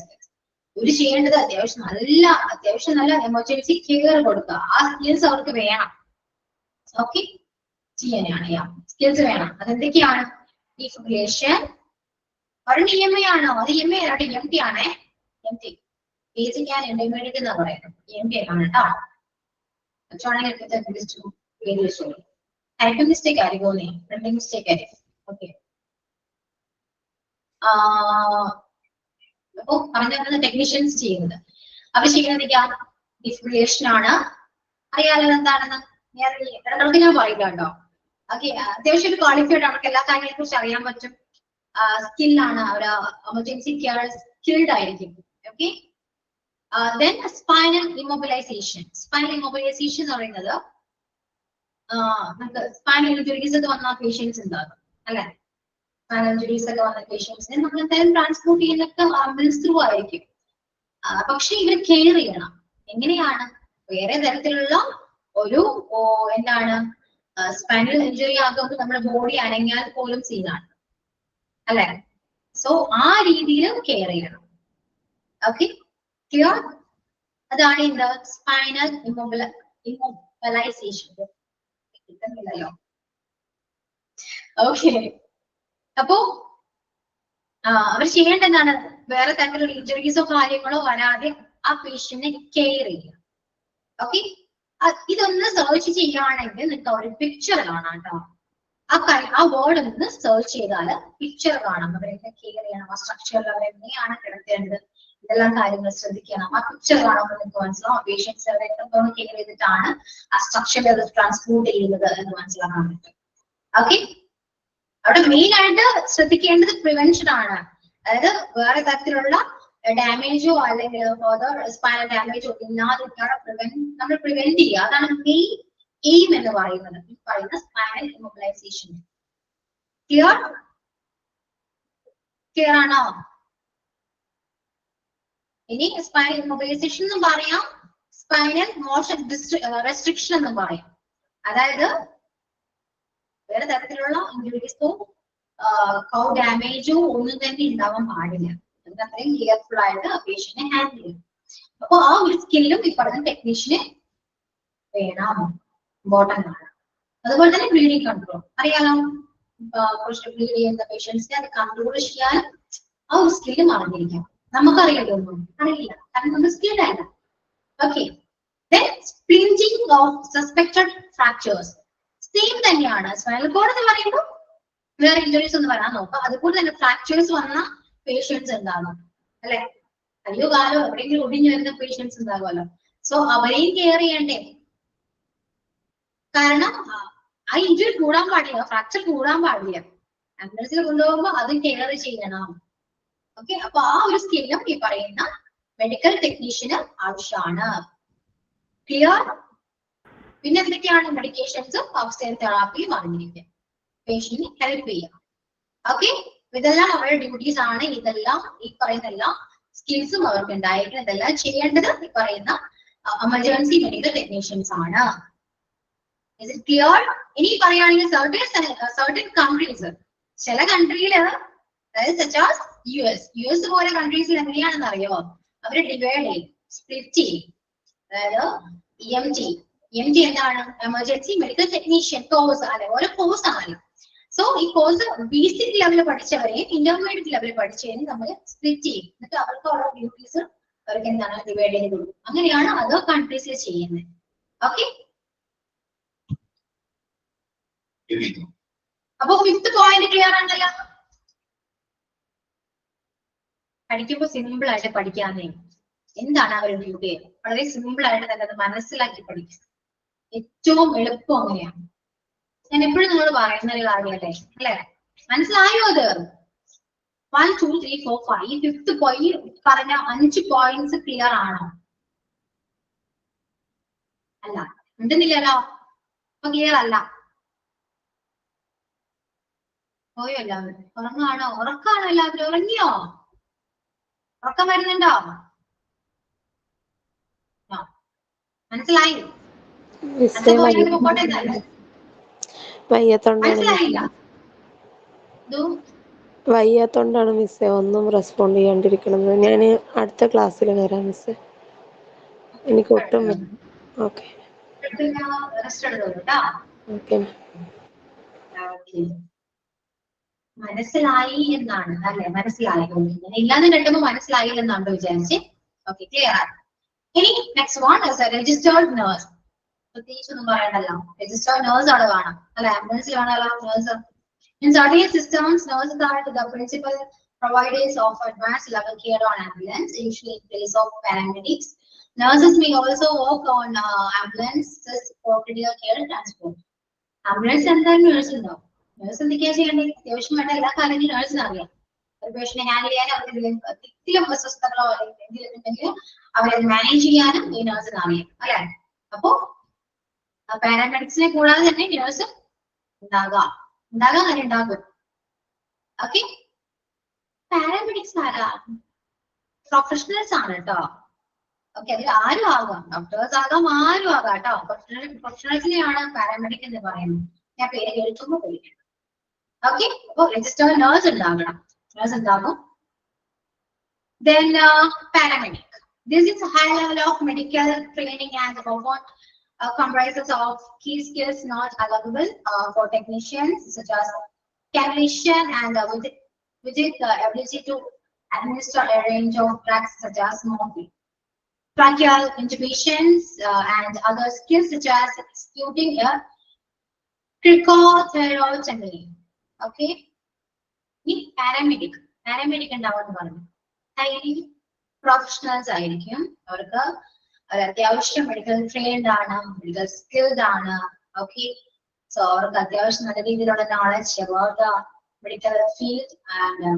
ഇവര് ചെയ്യേണ്ടത് അത്യാവശ്യം നല്ല എമർജൻസി കെയർ കൊടുക്കുക. ആ സ്കിൽസ് അവർക്ക് വേണം. ഓക്കെ, ചെയ്യാനാണ് സ്കിൽസ് വേണം. അതെന്തൊക്കെയാണ്? ഡിഫിബ്രിലേഷൻ ഒരു EMI ആണോ? അത് EMI അല്ലാണ്ട് EMT ആണേ. EMT ബേസിക് ആൻഡ് ഇന്റർമീഡിയറ്റ് എന്നാ പറയുന്നത്. EMT ആണ് കേട്ടോ. ടൈപ്പിംഗ് മിസ്റ്റേക്ക് ആയിരിക്കും, പ്രിന്റിംഗ് മിസ്റ്റേക്ക് ആയിരിക്കും. ഓക്കെ, അപ്പൊ പറഞ്ഞ ടെക്നീഷ്യൻസ് ചെയ്യുന്നത് അവർ ചെയ്യുന്നത് ഡിഫിബ്രിലേഷൻ ആണ്. അറിയാലോ എന്താണെന്ന്? ഇടയ്ക്ക് ഞാൻ പറയില്ല കേട്ടോ. ഓക്കെ, അത്യാവശ്യം ക്വാളിഫൈഡ് അവർക്ക് എല്ലാ കാര്യങ്ങളെ കുറിച്ച് അറിയാൻ പറ്റും. സ്കില്ലാണ് അവർ, എമർജൻസി കെയർ സ്കിൽഡ് ആയിരിക്കും. Okay, then spinal immobilization. Spinal immobilization എന്ന് പറയുന്നത് നമുക്ക് സ്പൈനൽ ഇഞ്ചുറീസ് ഒക്കെ വന്ന പേഷ്യൻസ് ഉണ്ടാകും അല്ലെ? സ്പൈനൽ ഇഞ്ചുറീസ് ഒക്കെ വന്ന പേഷ്യൻസിനെ നമ്മൾ എന്തായാലും ട്രാൻസ്പോർട്ട് ചെയ്യുന്നൊക്കെ ആംബുലൻസ് ത്രൂ ആയിരിക്കും. പക്ഷെ ഇവർ കെയർ ചെയ്യണം. എങ്ങനെയാണ്? വേറെ തരത്തിലുള്ള ഒരു എന്താണ് സ്പൈനൽ ഇഞ്ചുറി ആകുമ്പോൾ നമ്മുടെ ബോഡി അനങ്ങിയാൽ പോലും സീനാണ് അല്ലെ? സോ ആ രീതിയിൽ കെയർ ചെയ്യണം. Okay, clear? അതാണ് എന്താ സ്പൈനൽ ഇമ്മൊബിലൈസേഷൻ. ഓക്കെ, അപ്പോ അവർ ചെയ്യേണ്ട എന്താണ്? വേറെ തരത്തിലുള്ള ഇഞ്ചുറീസോ കാര്യങ്ങളോ വരാതെ ആ പേഷ്യന്റിനെ കെയർ ചെയ്യുക. ഓക്കെ, ഇതൊന്ന് സെർച്ച് ചെയ്യുകയാണെങ്കിൽ നിങ്ങൾക്ക് ഒരു പിക്ചർ കാണാം കേട്ടോ. ആ വേർഡ് ഒന്ന് സെർച്ച് ചെയ്താൽ പിക്ചർ കാണാം. അവരെന്നെ കെയർ ചെയ്യണം, ആ സ്ട്രക്ചറിൽ അവരെങ്ങനെയാണ് കിടത്തേണ്ടത്, ഇതെല്ലാം കാര്യങ്ങൾ ശ്രദ്ധിക്കണം. ആ പിക്ചർ കാണുമ്പോൾ നിങ്ങൾക്ക് മനസ്സിലാവും ആ പേഷ്യൻസ് അവരെ എത്രത്തോളം കെയർ ചെയ്തിട്ടാണ് ആ സ്ട്രക്ചറിൽ അത് ട്രാൻസ്പോർട്ട് ചെയ്യുന്നത് എന്ന് മനസ്സിലാക്കാൻ പറ്റും. ഓക്കെ, അവിടെ മെയിൻ ആയിട്ട് ശ്രദ്ധിക്കേണ്ടത് പ്രിവെൻഷൻ ആണ്. അതായത് വേറെ തരത്തിലുള്ള ഡാമേജോ അല്ലെങ്കിൽ ഫർദർ സ്പൈനൽ ഡാമേജോ ഇല്ലാതിരിക്കാതെ നമ്മൾ പ്രിവെന്റ് ചെയ്യുക. അതാണ് മെയിൻ എയിം എന്ന് പറയുന്നത് ഈ പറയുന്ന സ്പൈനൽ ഇമ്മൊബിലൈസേഷൻ. ക്ലിയർ? ക്ലിയർ ആണോ? ഇനി സ്പൈനൽ ഇമ്മൊബിലൈസേഷൻ എന്ന് പറയാം, സ്പൈനൽ മോഷൻ റെസ്ട്രിക്ഷൻ എന്ന് പറയാം. അതായത് വേറെ തരത്തിലുള്ള ഇഞ്ചുറീസോ ഡാമേജോ ഒന്നും തന്നെ ഉണ്ടാവാൻ പാടില്ല. അതിന് അത്രയും കെയർഫുൾ ആയിട്ട് പേഷ്യന്റിനെ ഹാൻഡിൽ ചെയ്യും. അപ്പൊ ആ ഒരു സ്കില്ലും ഈ പറഞ്ഞ ടെക്നീഷ്യന് വേണം, ഇമ്പോർട്ടന്റ് ആണ്. അതുപോലെ തന്നെ ബ്ലീഡിങ് കൺട്രോൾ അറിയാലോ. കുറച്ച് ബ്ലീഡ് ചെയ്യുന്ന പേഷ്യൻസിനെ അത് കൺട്രോൾ ചെയ്യാൻ ആ ഒരു സ്കില്ലും അറിഞ്ഞിരിക്കാം. നമുക്കറിയില്ല, ഒന്നും അറിയില്ല, കാരണം നമ്മൾ സ്കിൽഡ് അല്ല. Okay, splinting of suspected fractures same തന്നെയാണ്. സ്പൈനൽ കോഡ് എന്ന് പറയുമ്പോൾ വേറെ ഇഞ്ചുറീസ് ഒന്ന് വരാൻ നോക്കാം. അതുപോലെ തന്നെ ഫ്രാക്ചേഴ്സ് വന്ന പേഷ്യൻസ് ഉണ്ടാകും അല്ലെ? കയ്യോ കാലോ എവിടെയെങ്കിലും ഒടിഞ്ഞു വരുന്ന പേഷ്യൻസ് ഉണ്ടാകുമല്ലോ. സോ അവരെയും കെയർ ചെയ്യണ്ടേ? കാരണം ആ ഇഞ്ചുറി കൂടാൻ പാടില്ല, ഫ്രാക്ചർ കൂടാൻ പാടില്ല. ആംബുലൻസിൽ കൊണ്ടുപോകുമ്പോൾ അത് കെയർ ചെയ്യണം. ഓക്കെ, അപ്പൊ ആ ഒരു സ്കില്ലും ഈ പറയുന്ന മെഡിക്കൽ ടെക്നീഷ്യന് ആവശ്യമാണ്. ക്ലിയർ? പിന്നെ എന്തൊക്കെയാണ് മെഡിക്കേഷൻസ്, ഓക്സിജൻ തെറാപ്പിയും അറിഞ്ഞിരിക്കുക, പേഷ്യന്റിനെ ഹെൽപ്പ് ചെയ്യാം. ഓക്കെ, ഇതെല്ലാം അവരുടെ ഡ്യൂട്ടീസ് ആണ്. ഇതെല്ലാം ഈ പറയുന്ന എല്ലാം സ്കിൽസും അവർക്ക് ഉണ്ടായിരിക്കണം. ഇതെല്ലാം ചെയ്യേണ്ടത് ഈ പറയുന്ന എമർജൻസി മെഡിക്കൽ ടെക്നീഷ്യൻസ് ആണ്. Is it clear? ഇനി പറയുകയാണെങ്കിൽ certain countries, ചില കൺട്രിയില് അതായത് such as US പോലെ കൺട്രീസിൽ എങ്ങനെയാണെന്ന് അറിയോ? അവര് ഡിവൈഡ് ചെയ്യും, സ്പ്ലിറ്റ് ചെയ്യും. അതായത് EMT എന്താണ്? എമർജൻസി മെഡിക്കൽ ടെക്നീഷ്യൻ കോഴ്സ് അല്ലെ, ഓരോ കോഴ്സ് ആണ്. സോ ഈ കോഴ്സ് ബേസിക് ലെവലിൽ പഠിച്ചവരെയും ഇന്റർമീഡിയറ്റ് ലെവലിൽ പഠിച്ചവരെയും നമ്മൾ സ്പ്ലിറ്റ് ചെയ്യും. എന്നിട്ട് അവർക്ക് ഓരോ ഡ്യൂട്ടീസ് അവർക്ക് എന്താണ് ഡിവൈഡ് ചെയ്ത് കൊടുക്കും. അങ്ങനെയാണ് അതർ കൺട്രീസിൽ ചെയ്യുന്നത്. ഓക്കെ, അപ്പൊ 5th പോയിന്റ് ക്ലിയർ ആണല്ലോ. പഠിക്കുമ്പോൾ സിമ്പിൾ ആയിട്ട് പഠിക്കാന്നേ. എന്താണ് അവരുടെ ഡ്യൂട്ടി? വളരെ സിമ്പിൾ ആയിട്ട് തന്നെ അത് മനസ്സിലാക്കി പഠിക്കും. ഏറ്റവും എളുപ്പം അങ്ങനെയാണ്. ഞാൻ എപ്പോഴും നിങ്ങൾ പറയുന്ന ഒരു കാര്യമല്ലേ, അല്ലെ? മനസ്സിലായോ അത്? 1, 2, 3, 4, 5 5th പോയിന്റ് പറഞ്ഞ 5 പോയിന്റ്സ് ക്ലിയർ ആണോ? അല്ല, ഉണ്ടെന്നില്ലല്ലോ. അപ്പൊ ക്ലിയർ അല്ല. പോയോ എല്ലാവരും? ഉറക്കാണോ എല്ലാവരും? ഉറങ്ങിയോ? ഉറക്കം വരുന്നുണ്ടോ? മനസ്സിലായി? വയ്യാത്തോണ്ടാണ് മിസ്സേ ഒന്നും റെസ്പോണ്ട് ചെയ്യാണ്ടിരിക്കണത്. ഞാൻ അടുത്ത ക്ലാസ്സിൽ വരാം മിസ്സേ. എനിക്ക് ഒട്ടും ഓക്കെ ഓക്കെ. മനസ്സിലായി എന്നാണ് അല്ലെ? മനസ്സിലായി. ഇല്ലാതെ കേട്ടുമ്പോ മനസ്സിലായില്ലെന്നാണ് വിചാരിച്ച്. ഓക്കെ, ക്ലിയർ ആണ്. ഇനി നെക്സ്റ്റ് വൺ രജിസ്റ്റേർഡ് നേഴ്സ്. പ്രത്യേകിച്ചൊന്നും പറയണ്ടല്ലോ, രജിസ്റ്റേർഡ് നേഴ്സ് അവിടെ വേണം അല്ലെ? ആംബുലൻസിൽ വേണമല്ലോ nurse. In certain systems, nurses are the principal providers of advanced level care on ambulance, usually in place of paramedics. Nurses may also work on ambulances for critical care transport. Ambulance എന്തായാലും nurse ഉണ്ടാവും. Nurse എന്തൊക്കെയാ ചെയ്യേണ്ടത്? അത്യാവശ്യമായിട്ട് എല്ലാ കാര്യങ്ങളും nurse അറിയാം. ഒരു പേഷ്യനെ handle ചെയ്യാനും എന്തെങ്കിലും അസ്വസ്ഥതകളോ എന്തെങ്കിലും ഉണ്ടെങ്കിൽ അവരെ മാനേജ് ചെയ്യാനും ഈ nurse അറിയാം അല്ലെ? അപ്പോ പാരാമെഡിക്സിനെ കൂടാതെ തന്നെ nurse ഉണ്ടാകാം. ഓക്കെ, പാരാമെഡിക്സ് ആരാ? പ്രൊഫഷണൽസ് ആണ് കേട്ടോ. ഓക്കെ, അതിൽ ആരും ആകാം, ഡോക്ടേഴ്സ് ആകാം, ആരും ആകാം കേട്ടോ. പ്രൊഫഷണൽസിനെയാണ് പാരാമെഡിക് എന്ന് പറയുന്നത്. ഞാൻ പേര് കേൾക്കുമ്പോൾ വിളിക്കണം. ഓക്കെ, അപ്പൊ രജിസ്റ്റേർഡ് നേഴ്സ് ഉണ്ടാകണം. നേഴ്സ് ഉണ്ടാകും. Then paramedic. This is a high level of medical training and comprises of key skills not allowable for technicians, such as cannulation and with the ability to administer a range of drugs such as morphine, tracheal intubations, and other skills such as executing a cricotherotomy. Okay, paramedic ഉണ്ടാവുമെന്ന് പറഞ്ഞു. Highly professionals ആയിരിക്കും. അവർക്ക് അത്യാവശ്യം medical trained ആണ്, medical skilled ആണ്. Okay, so അവർക്ക് അത്യാവശ്യം നല്ല രീതിയിലുള്ള knowledge about the medical field and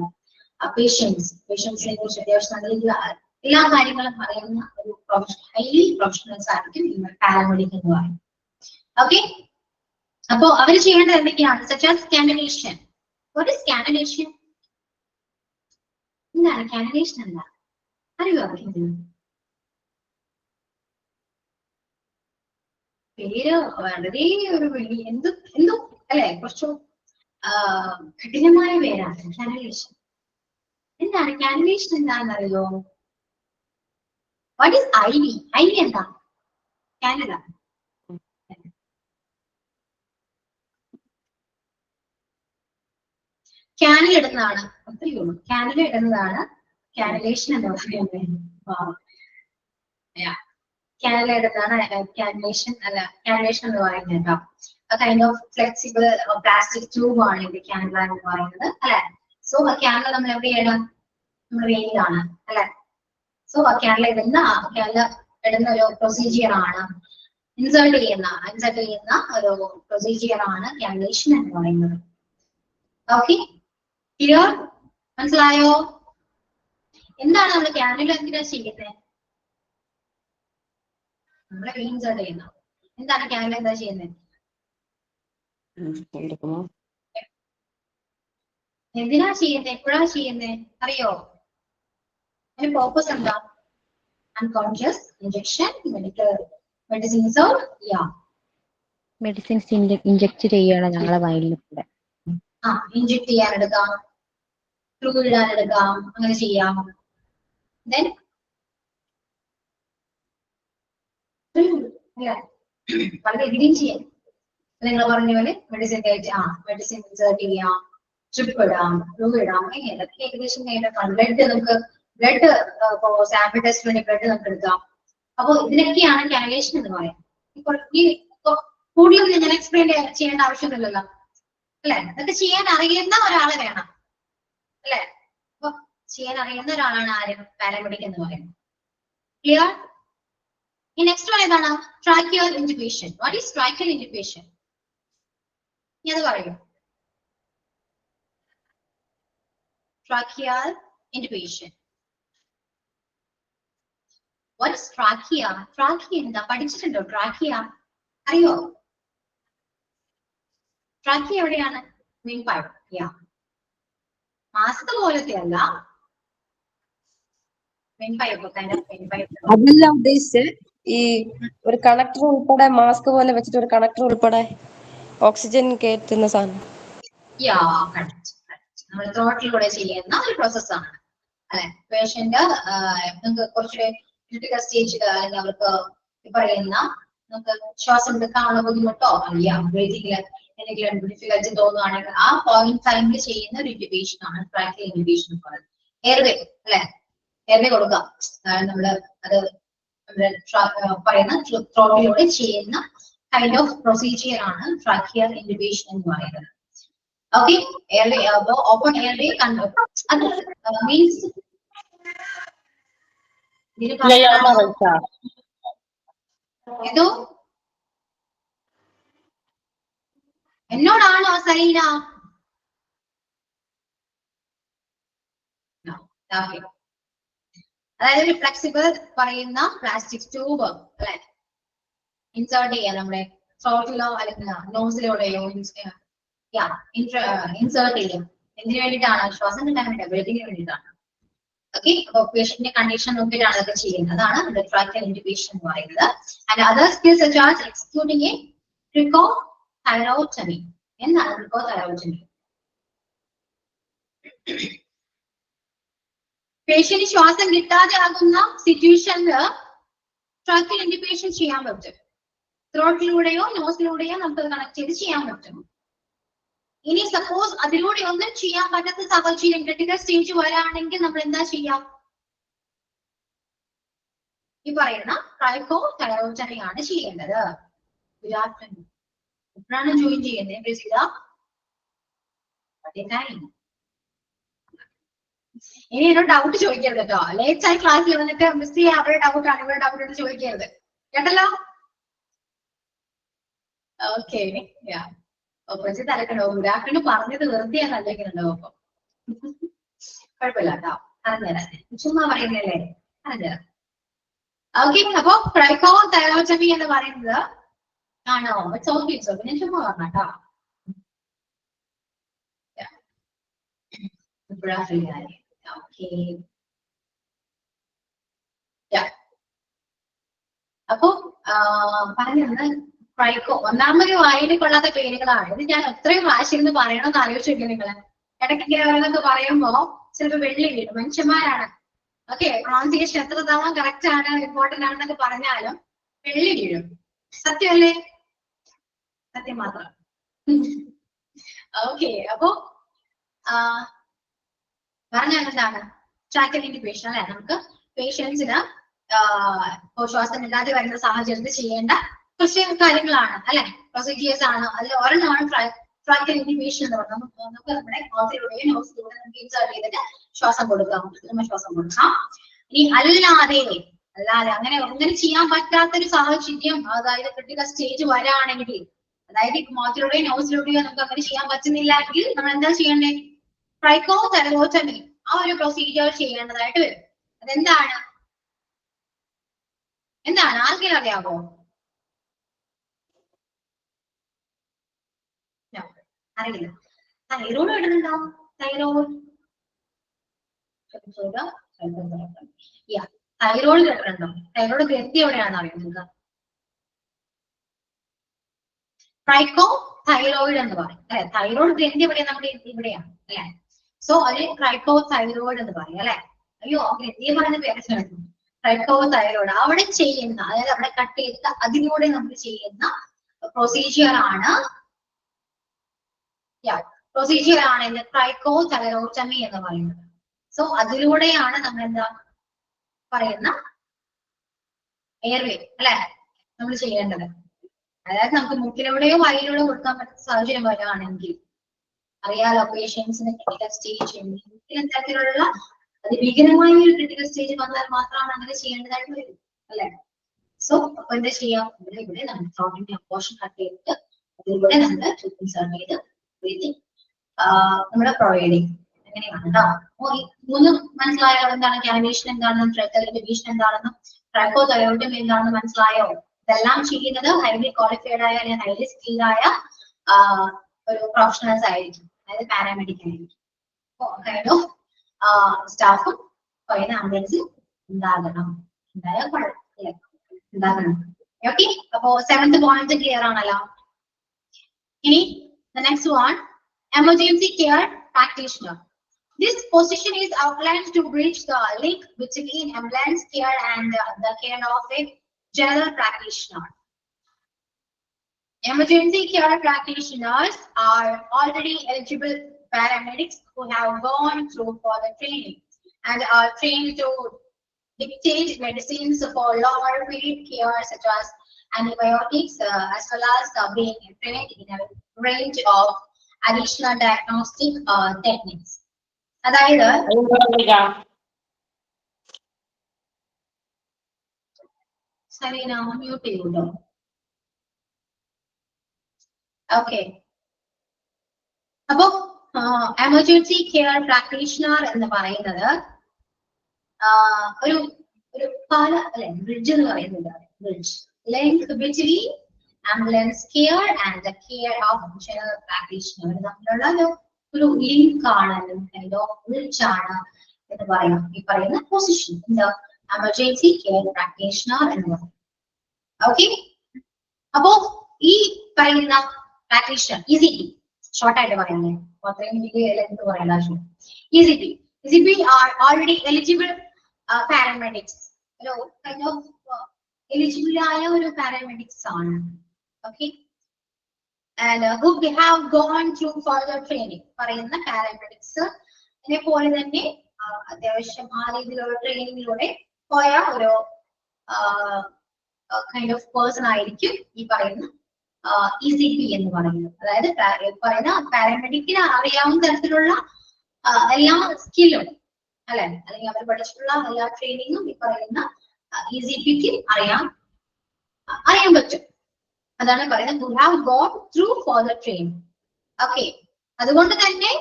പേഷ്യൻസിനെ കുറിച്ച് അത്യാവശ്യം നല്ല രീതിയിൽ എല്ലാ കാര്യങ്ങളും അറിയുന്ന ഒരു ഹൈലി പ്രൊഫഷണൽസ് ആയിരിക്കും പാരാമെഡിക് എന്ന് പറയുന്നത്. ഓക്കെ, അപ്പോ അവർ ചെയ്യേണ്ടത് എന്തൊക്കെയാണ്? Such as cannulation. What is cannulation? എന്താണ് കാനലേഷൻ? എന്താ അറിയോ? പേര് വളരെ ഒരു വലിയ എന്തോ അല്ലെ, കുറച്ചു കഠിനമായ പേരാണ് കാനലേഷൻ. എന്താണ് കാനലേഷൻ? എന്താണെന്നറിയോ? What is IV? IV എന്താ? കാനല. കാനൽ ഇടുന്നതാണ്, അത്രയേ ഉള്ളൂ. കാനല ഇടുന്നതാണ് കാനലേഷൻ എന്ന് പറയുന്നത്. കാനല ഇടുന്നതാണ് കാനലേഷൻ അല്ല, കാനലേഷൻ എന്ന് പറയുന്നത് കേട്ടോ. Kind of flexible plastic tube ആണ് ഇത് കാനല എന്ന് പറയുന്നത് അല്ലെ? സോ കാനല നമ്മൾ എവിടെയാണ്? നമ്മുടെ വെയിലാണ് അല്ലെ? സോ കാനല ഇടുന്ന ഒരു പ്രൊസീജിയർ ആണ്, ഇൻസേർട്ട് ചെയ്യുന്ന ഒരു പ്രൊസീജിയർ ആണ് കാനലേഷൻ എന്ന് പറയുന്നത്. Okay, clear? മനസ്സിലായോ? എന്താണ് നമ്മൾ കാനല എന്തിനാ ചെയ്യുന്നത്? നമ്മളെ ഇൻസേർട്ട് ചെയ്യുന്ന. എന്താണ് കാനല എന്താ ചെയ്യുന്നത്? എന്തിനാ ചെയ്യുന്നത്? എപ്പോഴാ ചെയ്യുന്നത് അറിയോ? അതിന്റെ purpose എന്താ? Unconscious injection, medicines or yeah. Medicines inject ചെയ്യണം ഞങ്ങളെ വയലിൽ കൂടെ. ഇഞ്ചെക്ട് ചെയ്യാനെടുക്കാം, ഫ്ലൂയിഡ് ഇടാനെടുക്കാം, അങ്ങനെ ചെയ്യാം. Then വളരെ എഗ്രീം ചെയ്യാം. നിങ്ങൾ പറഞ്ഞ പോലെ മെഡിസിൻ മെഡിസിൻ ഇൻസേർട്ട് ചെയ്യാം, ട്രിപ്പ് ഇടാം, ഫ്ലൂയിഡ് ഇടാം, ഇതൊക്കെ ഏകദേശം ബ്ലഡ് നമുക്ക് ബ്ലഡ് സാമ്പിൾ ടെസ്റ്റ് വേണ്ടി ബ്ലഡ് നമുക്ക് എടുക്കാം. അപ്പൊ ഇതിനൊക്കെയാണ് കാനലേഷൻ എന്ന് പറയാം. ഈ കൂടുതൽ ഞാൻ എക്സ്പ്ലെയിൻ ചെയ്യേണ്ട ആവശ്യമൊന്നുമില്ലല്ലോ അല്ലെ? ഇതൊക്കെ ചെയ്യാൻ അറിയുന്ന ഒരാളെ വേണം അല്ലെ? അപ്പൊ ചെയ്യാൻ അറിയുന്ന ഒരാളാണ് ആരും പാരാമെഡിക് എന്ന് പറയുന്നത്. ക്ലിയർ? ഈ നെക്സ്റ്റ് വൺ ഏതാണ്? Tracheal intubation. What is tracheal intubation? അത് പറയൂ. Tracheal intubation. What is trachea? Trachea എന്താ? പഠിച്ചിട്ടുണ്ടോ ട്രാക്കിയ? അറിയോ? ട്രാക്കിയ എവിടെയാണ്? Main pipe. മാസ്ക് പോലത്തെ അല്ല, മെയിൻ പൈപ്പ്. അതല്ല ഉദ്ദേശിച്ച് ഈ ഒരു കണക്ടർ ഉൾപ്പെടെ മാസ്ക് പോലെ വെച്ചിട്ട് ഒരു കണക്ടർ ഉൾപ്പെടെ ഓക്സിജൻ കയറ്റുന്ന സാധനം. നമ്മൾ ത്രോട്ടിലൂടെ ചെയ്യുന്ന ഒരു പ്രോസസ്സാണ് അല്ലെ? പേഷ്യന്റ് നിങ്ങൾക്ക് കുറച്ചുകൂടെ ക്രിട്ടിക്കൽ സ്റ്റേജിൽ അല്ലെങ്കിൽ അവർക്ക് പറയുന്ന നമുക്ക് ശ്വാസം എടുക്കാനുള്ള ബുദ്ധിമുട്ടോ ബ്രീതിങ്ങിൽ എന്തെങ്കിലും ഡിഫിക്കൽറ്റി തോന്നുകയാണെങ്കിൽ ആ പോയിന്റ് ടൈമിൽ ചെയ്യുന്ന ഒരു ഇൻറ്റുബേഷൻ ആണ് ട്രാക്കിയൽ ഇൻറ്റുബേഷൻ എന്ന് പറയുന്നത്. എയർവേ അല്ലെ? എയർവേ കൊടുക്കുക, നമ്മള് അത് പറയുന്ന ത്രോട്ടിലൂടെ ചെയ്യുന്ന കൈൻഡ് ഓഫ് പ്രൊസീജിയർ ആണ് ട്രാക്കിയൽ ഇൻറ്റുബേഷൻ എന്ന് പറയുന്നത്. ഓക്കെ, എയർവേ ഓപ്പൺ എയർവേ കണ്ടു. അത് മീൻസ് ഏതോ എന്നോടാണോ സലീന? അതായത് ഒരു ഫ്ലെക്സിബിൾ പറയുന്ന പ്ലാസ്റ്റിക് ട്യൂബ് അല്ലെ ഇൻസേർട്ട് ചെയ്യാം നമ്മുടെ ത്രോട്ടിലോ അല്ലെങ്കിൽ നോസിലൂടെയോ ഇൻസേർട്ട് ചെയ്യും. എന്തിനു വേണ്ടിയിട്ടാണ്? ശ്വാസം കിട്ടാൻ വേണ്ടി, ബ്രീതിങ്ങിന് വേണ്ടിയിട്ടാണ്. ഓക്കെ, അപ്പൊ പേഷ്യന്റിന്റെ കണ്ടീഷൻ നോക്കിയിട്ടാണ് അതൊക്കെ ചെയ്യുന്നത്. അതാണ് ട്രാക്കിയൽ ഇൻറ്റുബേഷൻ എന്ന് പറയുന്നത്. And other skills such as executing a cricothyrotomy. എന്താണ് ട്രിക്കോതൈറോട്ടമി? പേഷ്യന്റ് ശ്വാസം കിട്ടാതെ ആകുന്ന സിറ്റുവേഷനില് ട്രാക്കിയൽ ഇൻറ്റുബേഷൻ ചെയ്യാൻ പറ്റും. ത്രോട്ടിലൂടെയോ നോസിലൂടെയോ നമുക്ക് കണക്ട് ചെയ്ത് ചെയ്യാൻ പറ്റും. ഇനി സപ്പോസ് അതിലൂടെ ഒന്നും ചെയ്യാൻ പറ്റാത്ത സാഹചര്യം ക്രിട്ടിക്കൽ സ്റ്റേജ് വരാണെങ്കിൽ നമ്മൾ എന്താ ചെയ്യാം? ഈ പറയുന്ന ട്രൈക്കോതൈറോട്ടമിയാണ് ചെയ്യേണ്ടത്. എപ്പോഴാണ് ജോയിൻ ചെയ്യുന്നത്? ഇനി എന്നോട് ഡൗട്ട് ചോദിക്കരുത് കേട്ടോ. ലേറ്റ് ആയി ക്ലാസ്സിൽ വന്നിട്ട് മിസ് ചെയ്യാൻ അവരുടെ ഡൗട്ടാണ് ഇവരുടെ ഡൗട്ട് ചോദിക്കരുത് കേട്ടല്ലോ. ഓക്കെ, കുറച്ച് തലക്കണ്ടോ? ഗുഡ് ആഫ്റ്റർനൂൺ പറഞ്ഞത് വെറുതെ തലക്കുന്നുണ്ടോ? അപ്പൊ കുഴപ്പമില്ല കേട്ടോ, പറഞ്ഞുതരാം. ചുമ്മാ പറയുന്നല്ലേ, പറഞ്ഞുതരാം. ഓക്കെ, അപ്പൊ ട്രൈക്കോതൈറോട്ടമി എന്ന് പറയുന്നത് ആണോ? ഞാൻ ചുമ്മാ പറഞ്ഞാട്ടോ. അപ്പൊ പറഞ്ഞത് ട്രൈക്കോ ഒന്നാമത് വായിൽ കൊള്ളാത്ത പേരുകളാണ്. ഇത് ഞാൻ എത്രയും വാശിന്ന് പറയണമെന്ന് ആലോചിച്ച് നോക്കിയാൽ നിങ്ങള് ഇടയ്ക്ക് ഓരോന്നൊക്കെ പറയുമ്പോ ചിലപ്പോ വെള്ളി വീഴും. മനുഷ്യന്മാരാണ്. ഓക്കെ, പ്രൊണൗൺസിയേഷൻ എത്ര തവണ കറക്റ്റ് ആണ് ഇമ്പോർട്ടന്റ് ആണെന്നൊക്കെ പറഞ്ഞാലും വെള്ളി വീഴും. സത്യമല്ലേ? സത്യം മാത്രം. ഓക്കെ, അപ്പൊ പറഞ്ഞാൽ എന്താണ് ട്രാക്കിയൽ ഇൻറ്റുബേഷൻ അല്ലെ? നമുക്ക് പേഷ്യൻസിന് ശ്വാസം ഇല്ലാതെ വരുന്ന സാഹചര്യത്തിൽ ചെയ്യേണ്ട കുറച്ച് കാര്യങ്ങളാണ് അല്ലെ, പ്രൊസീജിയേഴ്സ് ആണ്. അതിൽ ഒരെണ്ണമാണ് ട്രാക്കിയൽ ഇൻറ്റുബേഷൻ എന്ന് പറയുന്നത്. നമുക്ക് നമ്മുടെ മൗത്തിലൂടെയും നോസിലൂടെ നമുക്ക് ഇൻസേർട്ട് ചെയ്തിട്ട് ശ്വാസം കൊടുക്കാം, ശ്വാസം കൊടുക്കാം. ഇനി അല്ലാതെ അങ്ങനെ ചെയ്യാൻ പറ്റാത്തൊരു സാഹചര്യം, അതായത് ക്രിട്ടിക്കൽ സ്റ്റേജ് വരാണെങ്കിൽ, അതായത് മൗത്തിലൂടെയോ നോസിലൂടെയോ നമുക്ക് അങ്ങനെ ചെയ്യാൻ പറ്റുന്നില്ലെങ്കിൽ നമ്മൾ എന്താ ചെയ്യണ്ടേ? ട്രൈക്കോതൈറോട്ടമി ആ ഒരു പ്രൊസീജിയർ ചെയ്യേണ്ടതായിട്ട് വരും. അതെന്താണ് ആർക്കെങ്കിലും അറിയാമോ? അറിയില്ല. തൈറോയ്ഡ് ഇടുന്നുണ്ടോ? തൈറോയ്ഡ് തൈറോയ്ഡ് കേട്ടിട്ടുണ്ടോ? തൈറോയ്ഡ് ഗ്രന്ഥി എവിടെയാണെന്ന് അറിയുന്നത്? ട്രൈക്കോ തൈറോയിഡ് എന്ന് പറയും അല്ലെ. തൈറോയ്ഡ് ഗ്രന്ഥി എവിടെയാണ്? നമ്മുടെ ഇവിടെയാണ് അല്ലെ. സോ അതിന് ട്രൈക്കോ തൈറോയിഡ് എന്ന് പറയും അല്ലെ. അയ്യോ ഗ്രന്ഥിയെ പറയുന്ന പേര് ട്രൈക്കോ തൈറോയിഡ്. അവിടെ ചെയ്യുന്ന, അതായത് അവിടെ കട്ട് ചെയ്തിട്ട് അതിലൂടെ നമ്മൾ ചെയ്യുന്ന പ്രൊസീജിയർ ആണ് ട്രൈക്കോ തൈറോട്ടമി എന്ന് പറയുന്നത്. സോ അതിലൂടെയാണ് നമ്മൾ എന്താ പറയുന്ന എയർവേ അല്ലെ നമ്മൾ ചെയ്യേണ്ടത്. അതായത് നമുക്ക് മുക്കിലൂടെയോ വയലിലൂടെയോ കൊടുക്കാൻ പറ്റുന്ന സാഹചര്യം വരികയാണെങ്കിൽ അറിയാലോ, പേഷ്യൻസിന് ക്രിട്ടിക്കൽ സ്റ്റേജ് തരത്തിലുള്ള അതിഭീകരമായ ഒരു ക്രിട്ടിക്കൽ സ്റ്റേജ് വന്നാൽ മാത്രമാണ് അങ്ങനെ ചെയ്യേണ്ടതായിട്ട് വരും അല്ലെ. സോ അപ്പൊ എന്താ ചെയ്യാം, ഇവിടെ നമ്മൾ ത്രോട്ടിന്റെ പോർഷൻ കട്ട് ചെയ്തിട്ട് അതിലൂടെ നമ്മൾ ഇൻസേർട്ട് ചെയ്ത് ബ്രീതിങ് നമ്മുടെ പ്രൊവൈഡിങ് അങ്ങനെയാണ് കേട്ടോ. മൂന്ന് മനസ്സിലായോ? എന്താണ് കാനേഷൻ എന്താണെന്നും ഡിവിഷൻ എന്താണെന്നും ട്രൈക്കോ തൈറോയിഡം എന്താണെന്ന് മനസ്സിലായോ? ഇതെല്ലാം ചെയ്യുന്നത് ഹൈലി ക്വാളിഫൈഡ് ആയ അല്ലെങ്കിൽ ഹൈലി സ്കിൽഡ് ആയ ഒരു പ്രൊഫഷണൽസ് ആയിരിക്കും, അതായത് പാരാമെഡിക്കൽ ആയിരിക്കും. സ്റ്റാഫും പറയുന്ന ആംബുലൻസിൽ ഉണ്ടാകണം. ഉണ്ടാകണം. ഓക്കെ, അപ്പോ 7th പോയിന്റ് ക്ലിയർ ആണല്ലോ. ഇനി next one, emergency care practitioner. This position is outlined to bridge the link between ambulance care and the care of a general practitioner. Emergency care practitioners are already eligible paramedics who have gone through further training and are trained to dictate medicines for longer period care such as antibiotics, as well as being trained in a range of additional diagnostic techniques. അതായത് Saleena mute ചെയ്യൂട്ടോ. Okay, അപ്പോ emergency care practitioner എന്ന് പറയുന്നത് ഒരു പാല അല്ലെ, bridge എന്ന് പറയുന്നത്. Bridge link between ambulance care and the care of general practitioner തമ്മിലുള്ള ഒരു ലിങ്ക് ആണ്, ബ്രിഡ്ജ് ആണ് എന്ന് പറയാം ഈ പറയുന്ന പൊസിഷൻ, എന്താ എമർജൻസി കെയർ പ്രാക്ടീഷണർ എന്ന് പറയും. ഓക്കെ, അപ്പോ ഈ പറയുന്ന പ്രാക്ടീഷണർ ECP ഷോർട്ട് ആയിട്ട് പറയുന്നത്, അത്രയും ലെങ്ത് പറയേണ്ട ആവശ്യം. ECP are already eligible paramedics. ഒരു കൈൻഡ് ഓഫ് എലിജിബിൾ ആയ ഒരു പാരാമെഡിക്സ് ആണ്. Okay, and who have gone through further training. പറയുന്ന പാരാമെഡിക്സ് പോലെ തന്നെ അത്യാവശ്യം ആ രീതിയിലുള്ള ട്രെയിനിങ്ങിലൂടെ പോയ ഒരു കൈൻഡ് ഓഫ് പേഴ്സൺ ആയിരിക്കും ഈ പറയുന്ന ECP എന്ന് പറയുന്നത്. അതായത് പറയുന്ന പാരാമെഡിക്കിന് അറിയാവുന്ന തരത്തിലുള്ള എല്ലാ സ്കില്ലും അല്ലെ, അല്ലെങ്കിൽ അവർ പഠിച്ചിട്ടുള്ള എല്ലാ ട്രെയിനിങ്ങും ഈ പറയുന്ന ECPക്ക് അറിയാൻ പറ്റും. അതാണ് പറയുന്നത് who have gone through further training. Okay, അതുകൊണ്ട് തന്നെ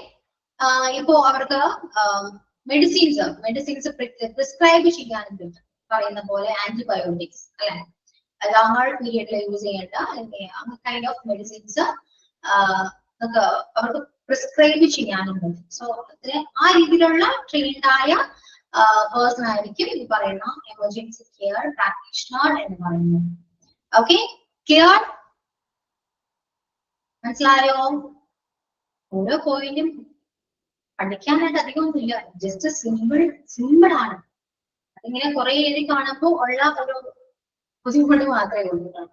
ഇപ്പോ അവർക്ക് മെഡിസിൻസ് പ്രിസ്ക്രൈബ് ചെയ്യാനും പറ്റും. പറയുന്ന പോലെ ആന്റിബയോട്ടിക്സ് അല്ലെ, ലോങ്ങർ പീരിയഡിൽ യൂസ് ചെയ്യേണ്ട അല്ലെങ്കിൽ കൈൻഡ് ഓഫ് മെഡിസിൻസ് അവർക്ക് പ്രിസ്ക്രൈബ് ചെയ്യാനും പറ്റും. സോ ആ രീതിയിലുള്ള ട്രെയിൻഡ് ആയ പേഴ്സൺ ആയിരിക്കും ഈ പറയുന്ന എമർജൻസി കെയർ പ്രാക്ടീഷണർ എന്ന് പറയുന്നത്. Okay, clear? മനസ്സിലായോ? ഓരോ പോയിന്റും പഠിക്കാനായിട്ട് അധികമൊന്നുമില്ല, ജസ്റ്റ് സിമ്പിൾ ആണ്. അതിങ്ങനെ കുറെ എഴുതി കാണുമ്പോൾ ഉള്ള ഒരു ബുദ്ധിമുട്ട് മാത്രമേ ഉള്ളൂ.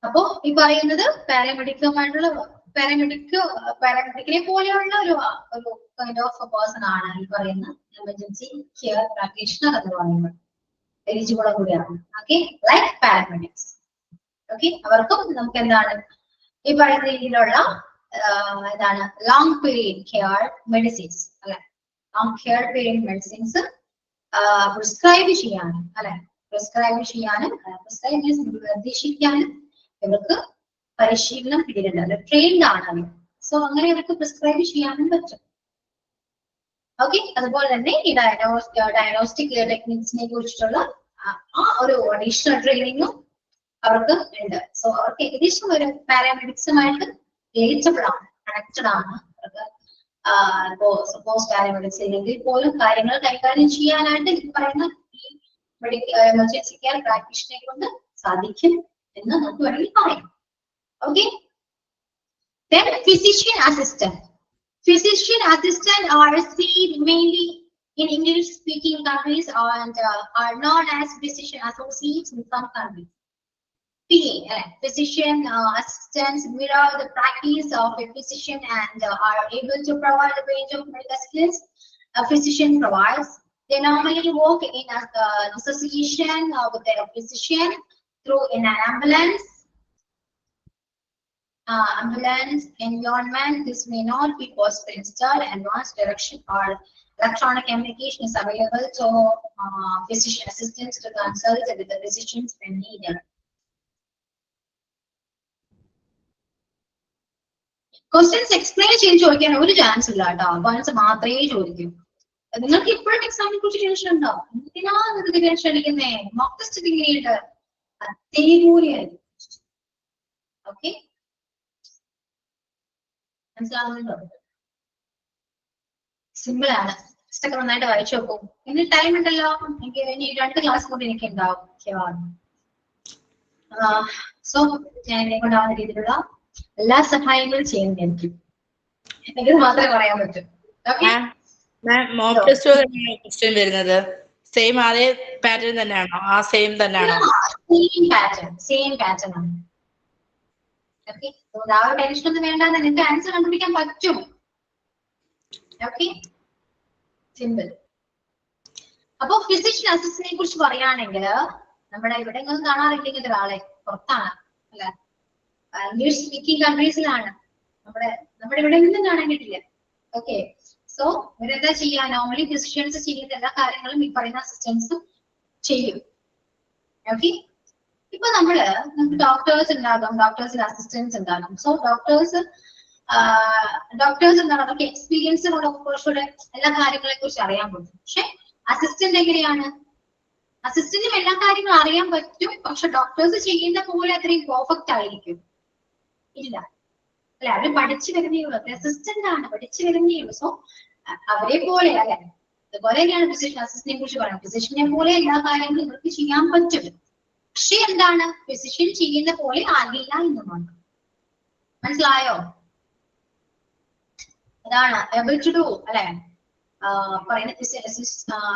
അപ്പോ ഈ പറയുന്നത് പാരാമെഡിക്കിനെ പോലെയുള്ള ഒരു കൈൻഡ് ഓഫ് പേഴ്സൺ ആണ് ഈ പറയുന്ന എമർജൻസി കെയർ പ്രാക്ടീഷണർ എന്ന് പറയുന്നത്. എലിജിബിൾ കൂടിയാണ്. Okay, like paramedics. ഓക്കെ, അവർക്കും നമുക്ക് എന്താണ് ഈ പറയുന്ന രീതിയിലുള്ള എന്താണ് ലോങ് പീരിയഡ് കെയർ മെഡിസിൻസ് അല്ലെ, long care period medicines prescribe ചെയ്യാനും അല്ലെ, പ്രിസ്ക്രൈബ് നിർദ്ദേശിക്കാനും ഇവർക്ക് പരിശീലനം കിട്ടിയിട്ടുണ്ട്, ട്രെയിൻഡ് ആണ് അവർ. സോ അങ്ങനെ ഇവർക്ക് പ്രിസ്ക്രൈബ് ചെയ്യാനും പറ്റും. ഓക്കെ, അതുപോലെ തന്നെ ഈ ഡയഗ്നോസ്റ്റിക് ടെക്നിക്സിനെ കുറിച്ചിട്ടുള്ള ആ ഒരു അഡീഷണൽ ട്രെയിനിങ്ങും അവർക്ക് ഉണ്ട്. സോ അവർക്ക് ഏകദേശം ഒരു പാരാമെഡിക്സുമായിട്ട് റിലേറ്റബിൾ ആണ്, കണക്റ്റഡ് ആണ്. അവർക്ക് ഇപ്പോ സപ്പോസ് പാരാമെഡിക്സ് ഇല്ലെങ്കിൽ പോലും കാര്യങ്ങൾ കൈകാര്യം ചെയ്യാനായിട്ട് ഈ പറയുന്ന ഈ എമർജൻസി കെയർ പ്രാക്ടീഷനെ കൊണ്ട് സാധിക്കും എന്ന് നമുക്ക് വേണമെങ്കിൽ പറയാം. Okay. Then physician assistant. Physician assistant are seen mainly in English speaking countries and are known as physician associates in some countries. PA, physician assistants mirror the practice of a physician and are able to provide a range of medical skills a physician provides. They normally work in association with their physician through in an ambulance environment. This may not be possible instead. Advanced direction or electronic communication is available to physician assistants to consult with the physicians when needed. Questions explain ചെയ്ത് ചോദിക്കാൻ ഒരു chance ഇല്ല കേട്ടോ. Points മാത്രമേ ചോദിക്കൂ. നിങ്ങൾക്ക് ഇപ്പോഴും എക്സാമിനെ കുറിച്ച് ടെൻഷൻ ഉണ്ടോ? എന്തിനാ നിങ്ങൾക്ക് ടെൻഷൻ അടിക്കുന്നേ? മോക്ക് ടെസ്റ്റ് ഡിഗ്രിയുണ്ട്, അതേപോലെയായിരുന്നു. ഓക്കെ, മനസ്സിലാവുന്നുണ്ടോ? സിമ്പിൾ ആണ്. ടെസ്റ്റ് ഒക്കെ നന്നായിട്ട് വായിച്ചു നോക്കും. ഇനി ടൈം ഉണ്ടല്ലോ, എനിക്ക് ഇനി 2 ക്ലാസ് കൂടി എനിക്ക് ഉണ്ടാവും. സോ ഞാൻ എന്നെ കൊണ്ടാവുന്ന രീതിയിലുള്ള എല്ലാ സഹായങ്ങളും ചെയ്യുന്നതായിരിക്കും. എനിക്ക് മാത്രമേ പറയാൻ പറ്റൂ. ഓക്കെ. മോക്ക് ടെസ്റ്റ് ക്വസ്റ്റ്യൻ വരുന്നത് സെയിം അതേ പാറ്റേൺ തന്നെയാണോ? ആ സെയിം തന്നെയാണോ? സെയിം പാറ്റേൺ ആണ്. ഓക്കെ, ആ ഒരു ടെൻഷൻ ഒന്നും വേണ്ട, നിങ്ങൾക്ക് ആൻസർ കണ്ടുപിടിക്കാൻ പറ്റും. Okay, simple. അപ്പൊ ഫിസിഷ്യൻ അസിസ്റ്റന്റിനെ കുറിച്ച് പറയുകയാണെങ്കിൽ നമ്മുടെ ഇവിടെ ഒന്നും കാണാറില്ലെങ്കിൽ ഒരാളെ പുറത്താണ് അല്ലെ, ഇംഗ്ലീഷ് സ്പീക്കിംഗ് കൺട്രീസിലാണ്. നമ്മുടെ ഇവിടെ ഒന്നും കാണാൻ കിട്ടില്ല. ഓക്കെ, സോ ഇവരെന്താ ചെയ്യാ? നോർമലി ഫിസിഷ്യൻസ് ചെയ്യുന്ന എല്ലാ കാര്യങ്ങളും ഈ പറയുന്ന അസിസ്റ്റൻസും ചെയ്യും. ഓക്കെ, ഇപ്പൊ നമുക്ക് ഡോക്ടേഴ്സ് ഉണ്ടാകും, ഡോക്ടേഴ്സിന് അസിസ്റ്റൻസ് ഉണ്ടാകും. സോ ഡോക്ടേഴ്സ് എന്താണ്, അവർക്ക് എക്സ്പീരിയൻസ് കൊണ്ട് കുറച്ചുകൂടെ എല്ലാ കാര്യങ്ങളെ കുറിച്ച് അറിയാൻ പറ്റും. പക്ഷെ അസിസ്റ്റന്റ് എങ്ങനെയാണ്? അസിസ്റ്റന്റിന് എല്ലാ കാര്യങ്ങളും അറിയാൻ പറ്റും, പക്ഷെ ഡോക്ടേഴ്സ് ചെയ്യുന്ന പോലെ അത്രയും പെർഫെക്റ്റ് ആയിരിക്കും ഇല്ല അല്ലെ. അവര് പഠിച്ചു വരുന്നേ ഉള്ളൂ, അസിസ്റ്റന്റ് ആണ്, പഠിച്ചു വരുന്നേ ഉള്ളൂ. സോ അവരെ പോലെ അല്ലെ, അതുപോലെ തന്നെയാണ് ഫിസിഷ്യൻ അസിസ്റ്റന്റിനെ കുറിച്ച് പറയുന്നത്. ഫിസിഷ്യനെ പോലെ എല്ലാ കാര്യങ്ങളും ഇവർക്ക് ചെയ്യാൻ പറ്റും, പക്ഷെ എന്താണ്, ഫിസിഷ്യൻ ചെയ്യുന്ന പോലെ ആകില്ല എന്നുമാണ്. മനസ്സിലായോ? അതാണ് able to do അല്ലെ. പറയുന്ന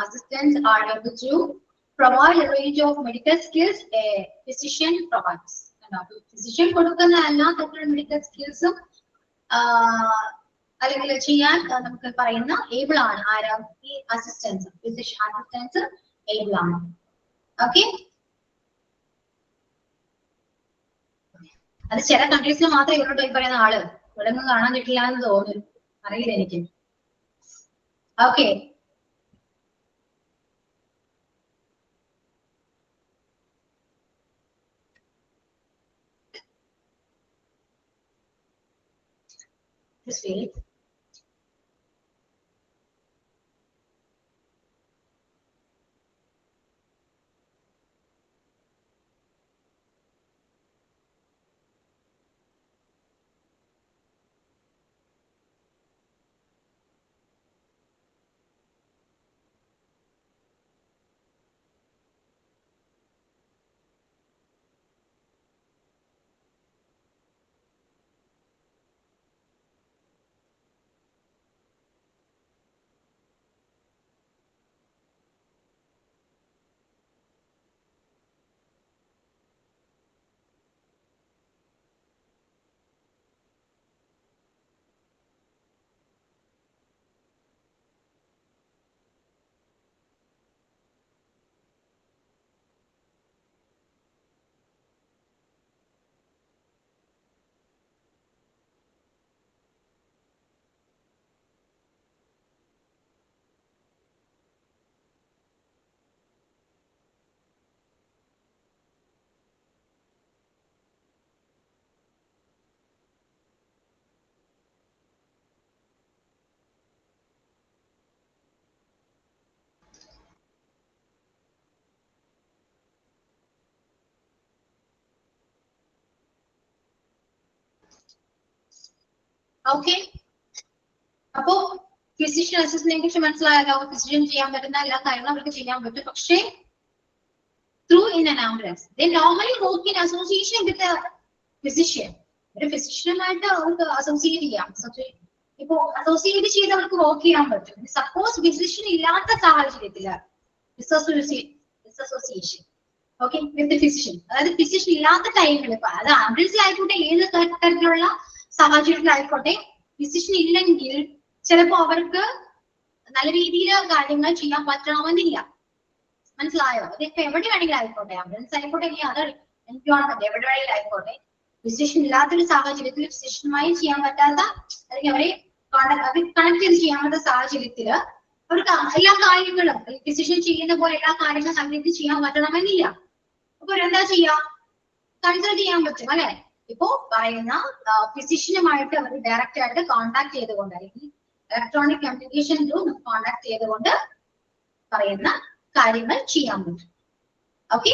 assistants are able to provide a range of medical skills a physician provides. Physician കൊടുക്കുന്ന എല്ലാ തരത്തിലുള്ള മെഡിക്കൽ സ്കിൽസും അല്ലെങ്കിൽ ചെയ്യാൻ നമുക്ക് പറയുന്ന ഏബിൾ ആണ് ആരാ? ഈ അസിസ്റ്റൻസ്, ഫിസിഷ്യൻ അസിസ്റ്റൻസ് ഏബിൾ ആണ്. ഓക്കെ, അത് ചില കൺട്രീസിൽ മാത്രമേ ഇവരോട് ഈ പറയുന്ന ആള് ഇവിടെ ഒന്നും കാണാൻ കിട്ടില്ല എന്ന് തോന്നുന്നു, അറിയില്ല എനിക്ക്. Okay, just wait. Okay, അപ്പോ ഫിസിഷ്യൻ അസിസ്റ്റന്റിനെ കുറിച്ച് മനസ്സിലായല്ലോ. ഫിസിഷ്യൻ ചെയ്യാൻ പറ്റുന്ന എല്ലാ കാര്യങ്ങളും അവർക്ക് ചെയ്യാൻ പറ്റും. പക്ഷേ through in an ambulance they normally work in association with physician. ഒരു ഫിസിഷ്യനുമായിട്ട് അവർക്ക് അസോസിയേറ്റ് ചെയ്യാം. ഇപ്പോ അസോസിയേറ്റ് ചെയ്ത് അവർക്ക് വർക്ക് ചെയ്യാൻ പറ്റും. സപ്പോസ് ഫിസിഷ്യൻ ഇല്ലാത്ത സാഹചര്യത്തില് ഡിസോസിയേഷൻ ഓക്കെ വിത്ത് ഫിസിഷ്യൻ, അതായത് ഫിസിഷ്യൻ ഇല്ലാത്ത ടൈമിൽ അത് ആംബുലൻസിലായിക്കോട്ടെ ഏത് തരത്തിലുള്ള സാഹചര്യത്തിലായിക്കോട്ടെ ഫിസിഷ്യൻ ഇല്ലെങ്കിൽ ചിലപ്പോ അവർക്ക് നല്ല രീതിയിൽ കാര്യങ്ങൾ ചെയ്യാൻ പറ്റണമെന്നില്ല. മനസ്സിലായോ? അതിപ്പോ എവിടെ വേണമെങ്കിലും ആയിക്കോട്ടെ, ആംബുലൻസ് ആയിക്കോട്ടെ, ഇനി അതർ എൻവയോൺമെന്റ് എവിടെ വേണമെങ്കിലും ആയിക്കോട്ടെ, ഫിസിഷ്യൻ ഇല്ലാത്തൊരു സാഹചര്യത്തിൽ ഫിസിഷ്യനുമായി ചെയ്യാൻ പറ്റാത്ത അല്ലെങ്കിൽ അവരെ കണക്ട് ചെയ്ത് ചെയ്യാൻ പറ്റാത്ത സാഹചര്യത്തില് അവർക്ക് എല്ലാ കാര്യങ്ങളും ഫിസിഷ്യൻ ചെയ്യുന്ന പോലെ എല്ലാ കാര്യങ്ങളും നല്ല രീതിയിൽ ചെയ്യാൻ പറ്റണമെന്നില്ല. അപ്പൊ എന്താ ചെയ്യാ? കൺസൾട്ട് ചെയ്യാൻ പറ്റും അല്ലെ? ഇപ്പോ പറയുന്ന ഫിസിഷ്യനുമായിട്ട് അവർ ഡയറക്റ്റ് ആയിട്ട് കോൺടാക്ട് ചെയ്തുകൊണ്ട് അല്ലെങ്കിൽ ഇലക്ട്രോണിക് കമ്മ്യൂണിക്കേഷൻ ത്രൂ കോൺടാക്ട് ചെയ്തുകൊണ്ട് പറയുന്ന കാര്യങ്ങൾ ചെയ്യാൻ പറ്റും. ഓക്കെ,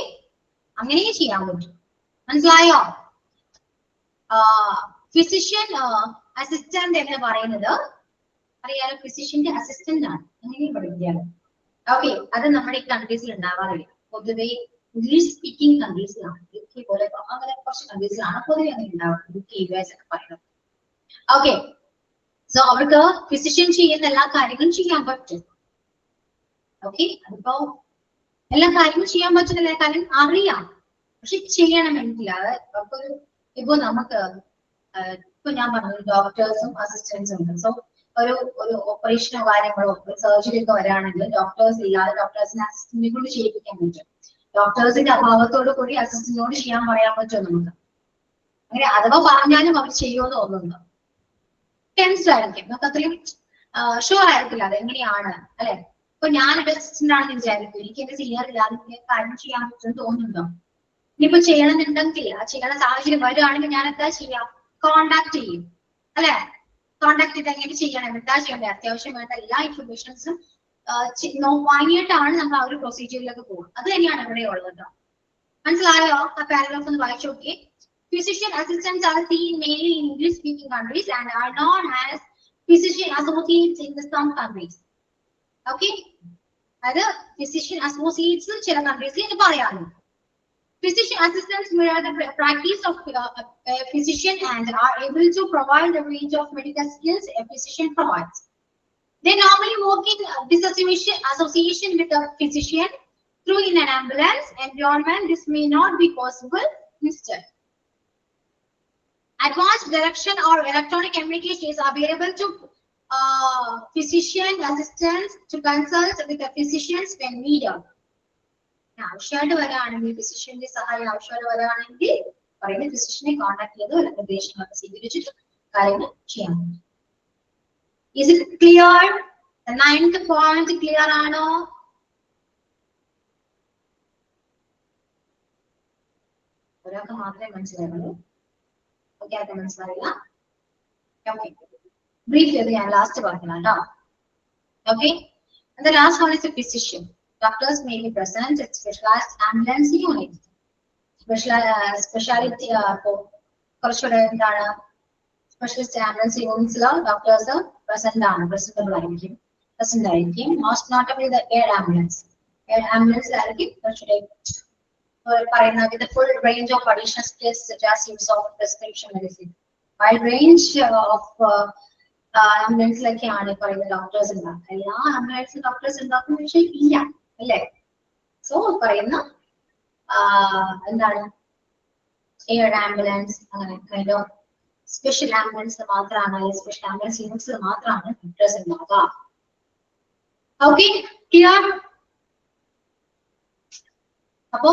അങ്ങനെ ചെയ്യാൻ പറ്റും. മനസ്സിലായോ? ഫിസിഷ്യൻ അസിസ്റ്റന്റ് എന്ന് പറയുന്നത് അറിയാലോ, ഫിസിഷ്യന്റെ അസിസ്റ്റന്റ് ആണ്. അങ്ങനെ പഠിക്കാലോ. ഓക്കെ, അത് നമ്മുടെ ഈ കൺട്രീസിൽ ഉണ്ടാവാറില്ല. പൊതുവെ ഇംഗ്ലീഷ് സ്പീക്കിംഗ് കൺട്രീസിലാണ്, UK പോലെ അങ്ങനെ കുറച്ച് കൺട്രീസിലാണ് പൊതുവെ അങ്ങനെ ഉണ്ടാവുന്നത്. UK US ഒക്കെ പറയുന്നത്. ഓക്കെ, സോ അവർക്ക് ഫിസിഷ്യൻ ചെയ്യുന്ന എല്ലാ കാര്യങ്ങളും ചെയ്യാൻ പറ്റും. ഓക്കെ, അതിപ്പോ എല്ലാ കാര്യങ്ങളും ചെയ്യാൻ പറ്റുന്ന എല്ലാ കാര്യം അറിയാം, പക്ഷെ ചെയ്യണമെന്നില്ല. ഇപ്പൊ നമുക്ക് ഇപ്പൊ ഞാൻ പറഞ്ഞു ഡോക്ടേഴ്സും അസിസ്റ്റൻസും ഉണ്ട്. സോ ഒരു ഓപ്പറേഷനോ കാര്യങ്ങളോ സർജറി ഒക്കെ വരാണെങ്കിൽ ഡോക്ടേഴ്സ് ഇല്ലാതെ ഡോക്ടേഴ്സിനെ അസിസ്റ്റന്റിനെ കൊണ്ട് ചെയ്യിപ്പിക്കാൻ പറ്റും. ഡോക്ടേഴ്സിന്റെ അഭാവത്തോടു കൂടി അസിസ്റ്റന്റിനോട് ചെയ്യാൻ പറയാൻ പറ്റുമോ നമുക്ക്? അങ്ങനെ അഥവാ പറഞ്ഞാലും അവർ ചെയ്യുമെന്ന് തോന്നുന്നു. ടെൻസ്ഡ് ആയിരിക്കും, നമുക്ക് അത്രയും ഷുവർ ആയിരിക്കില്ല അത് എങ്ങനെയാണ് അല്ലെ. ഇപ്പൊ ഞാനൊരു അസിസ്റ്റന്റ് ആണെന്ന് വിചാരിക്കും, എനിക്ക് എന്റെ സീനിയർ ഇല്ലാതെ കാര്യം ചെയ്യാൻ പറ്റുമെന്ന് തോന്നുന്നുണ്ടോ? ഇനിയിപ്പോ ചെയ്യണമെന്നുണ്ടെങ്കിൽ ആ ചെയ്യണ സാഹചര്യം വരുവാണെങ്കിൽ ഞാൻ എന്താ ചെയ്യാം? കോണ്ടാക്ട് ചെയ്യും അല്ലെ. കോണ്ടാക്ട് ചെയ്ത് എങ്ങനെ ചെയ്യണം, എന്താ ചെയ്യേണ്ടത്, അത്യാവശ്യം വേണ്ട എല്ലാ ഇൻഫർമേഷൻസും വാങ്ങിയിട്ടാണ് നമ്മൾ ആ ഒരു പ്രൊസീജിയറിലേക്ക് പോകും. അത് തന്നെയാണ് ഇവിടെ ഉള്ളത്. മനസ്സിലായോ? ആ പാരഗ്രാഫ് ഒന്ന് വായിച്ചു നോക്കി. Physician assistants are seen mainly in English speaking countries and are known as physician associates in some countries. Okay, അത് physician associates ചില കൺട്രീസിൽ ഇത് പറയാറുണ്ട്. Physician assistants mirror the practice of a physician and are able to provide the range of medical skills a physician provides. They normally work in association with a physician through in an ambulance environment. This may not be possible instead. Advanced direction or electronic communication is available to physician assistants to consult with the physicians when needed. ആവശ്യമായിട്ട് വരാണെങ്കിൽ ഫിസിഷ്യന്റെ സഹായം ആവശ്യമായിട്ട് വരാണെങ്കിൽ പറയുന്ന ഫിസിഷ്യനെ contact ചെയ്ത് വല്ല നിർദ്ദേശങ്ങളൊക്കെ സ്വീകരിച്ചിട്ട് കാര്യങ്ങൾ ചെയ്യാൻ പറ്റും. Is it clear? The 9th point clear ആണോ? ഒരാൾക്ക് മാത്രമേ മനസ്സിലായുള്ളൂ, ഓക്കെ ആർക്കും മനസ്സിലായില്ല. ഓക്കെ, ബ്രീഫ് ചെയ്ത് ഞാൻ ലാസ്റ്റ് പറഞ്ഞതാണ് കേട്ടോ. Okay, and the last one is a physician. Doctors may be present at specialized ambulance units. Speciality കുറച്ചുകൂടെ എന്താണ് സ്പെഷ്യലിസ്റ്റ് ആംബുലൻസ് യൂണിറ്റ്സിലോ ഡോക്ടേഴ്സ് പ്രസന്റ് ആയിരിക്കും. മോസ്റ്റ് നോട്ടബിളി ദ എയർ ആംബുലൻസിലായിരിക്കും കുറച്ചുകൂടെ പറയുന്ന with full range of additional skills such as use of prescription medicine. Wide range of ആംബുലൻസിലൊക്കെയാണ് പറയുന്ന doctors ഉണ്ടാക്കുക. എല്ലാ ആംബുലൻസിൽ doctors ഉണ്ടാക്കുന്ന വിഷയം ഇല്ല അല്ലേ. സോ പറയുന്ന എന്താണ് എയർ ആംബുലൻസ് അങ്ങനെ കൈൻഡ് ഓഫ് സ്പെഷ്യൽ ആംബുലൻസ് മാത്രമാണ്, സ്പെഷ്യൽ ആംബുലൻസ് യൂണിറ്റ്സിൽ മാത്രമാണ് ഡോക്ടേഴ്സ് ഉണ്ടാവുക. Okay, clear? അപ്പോ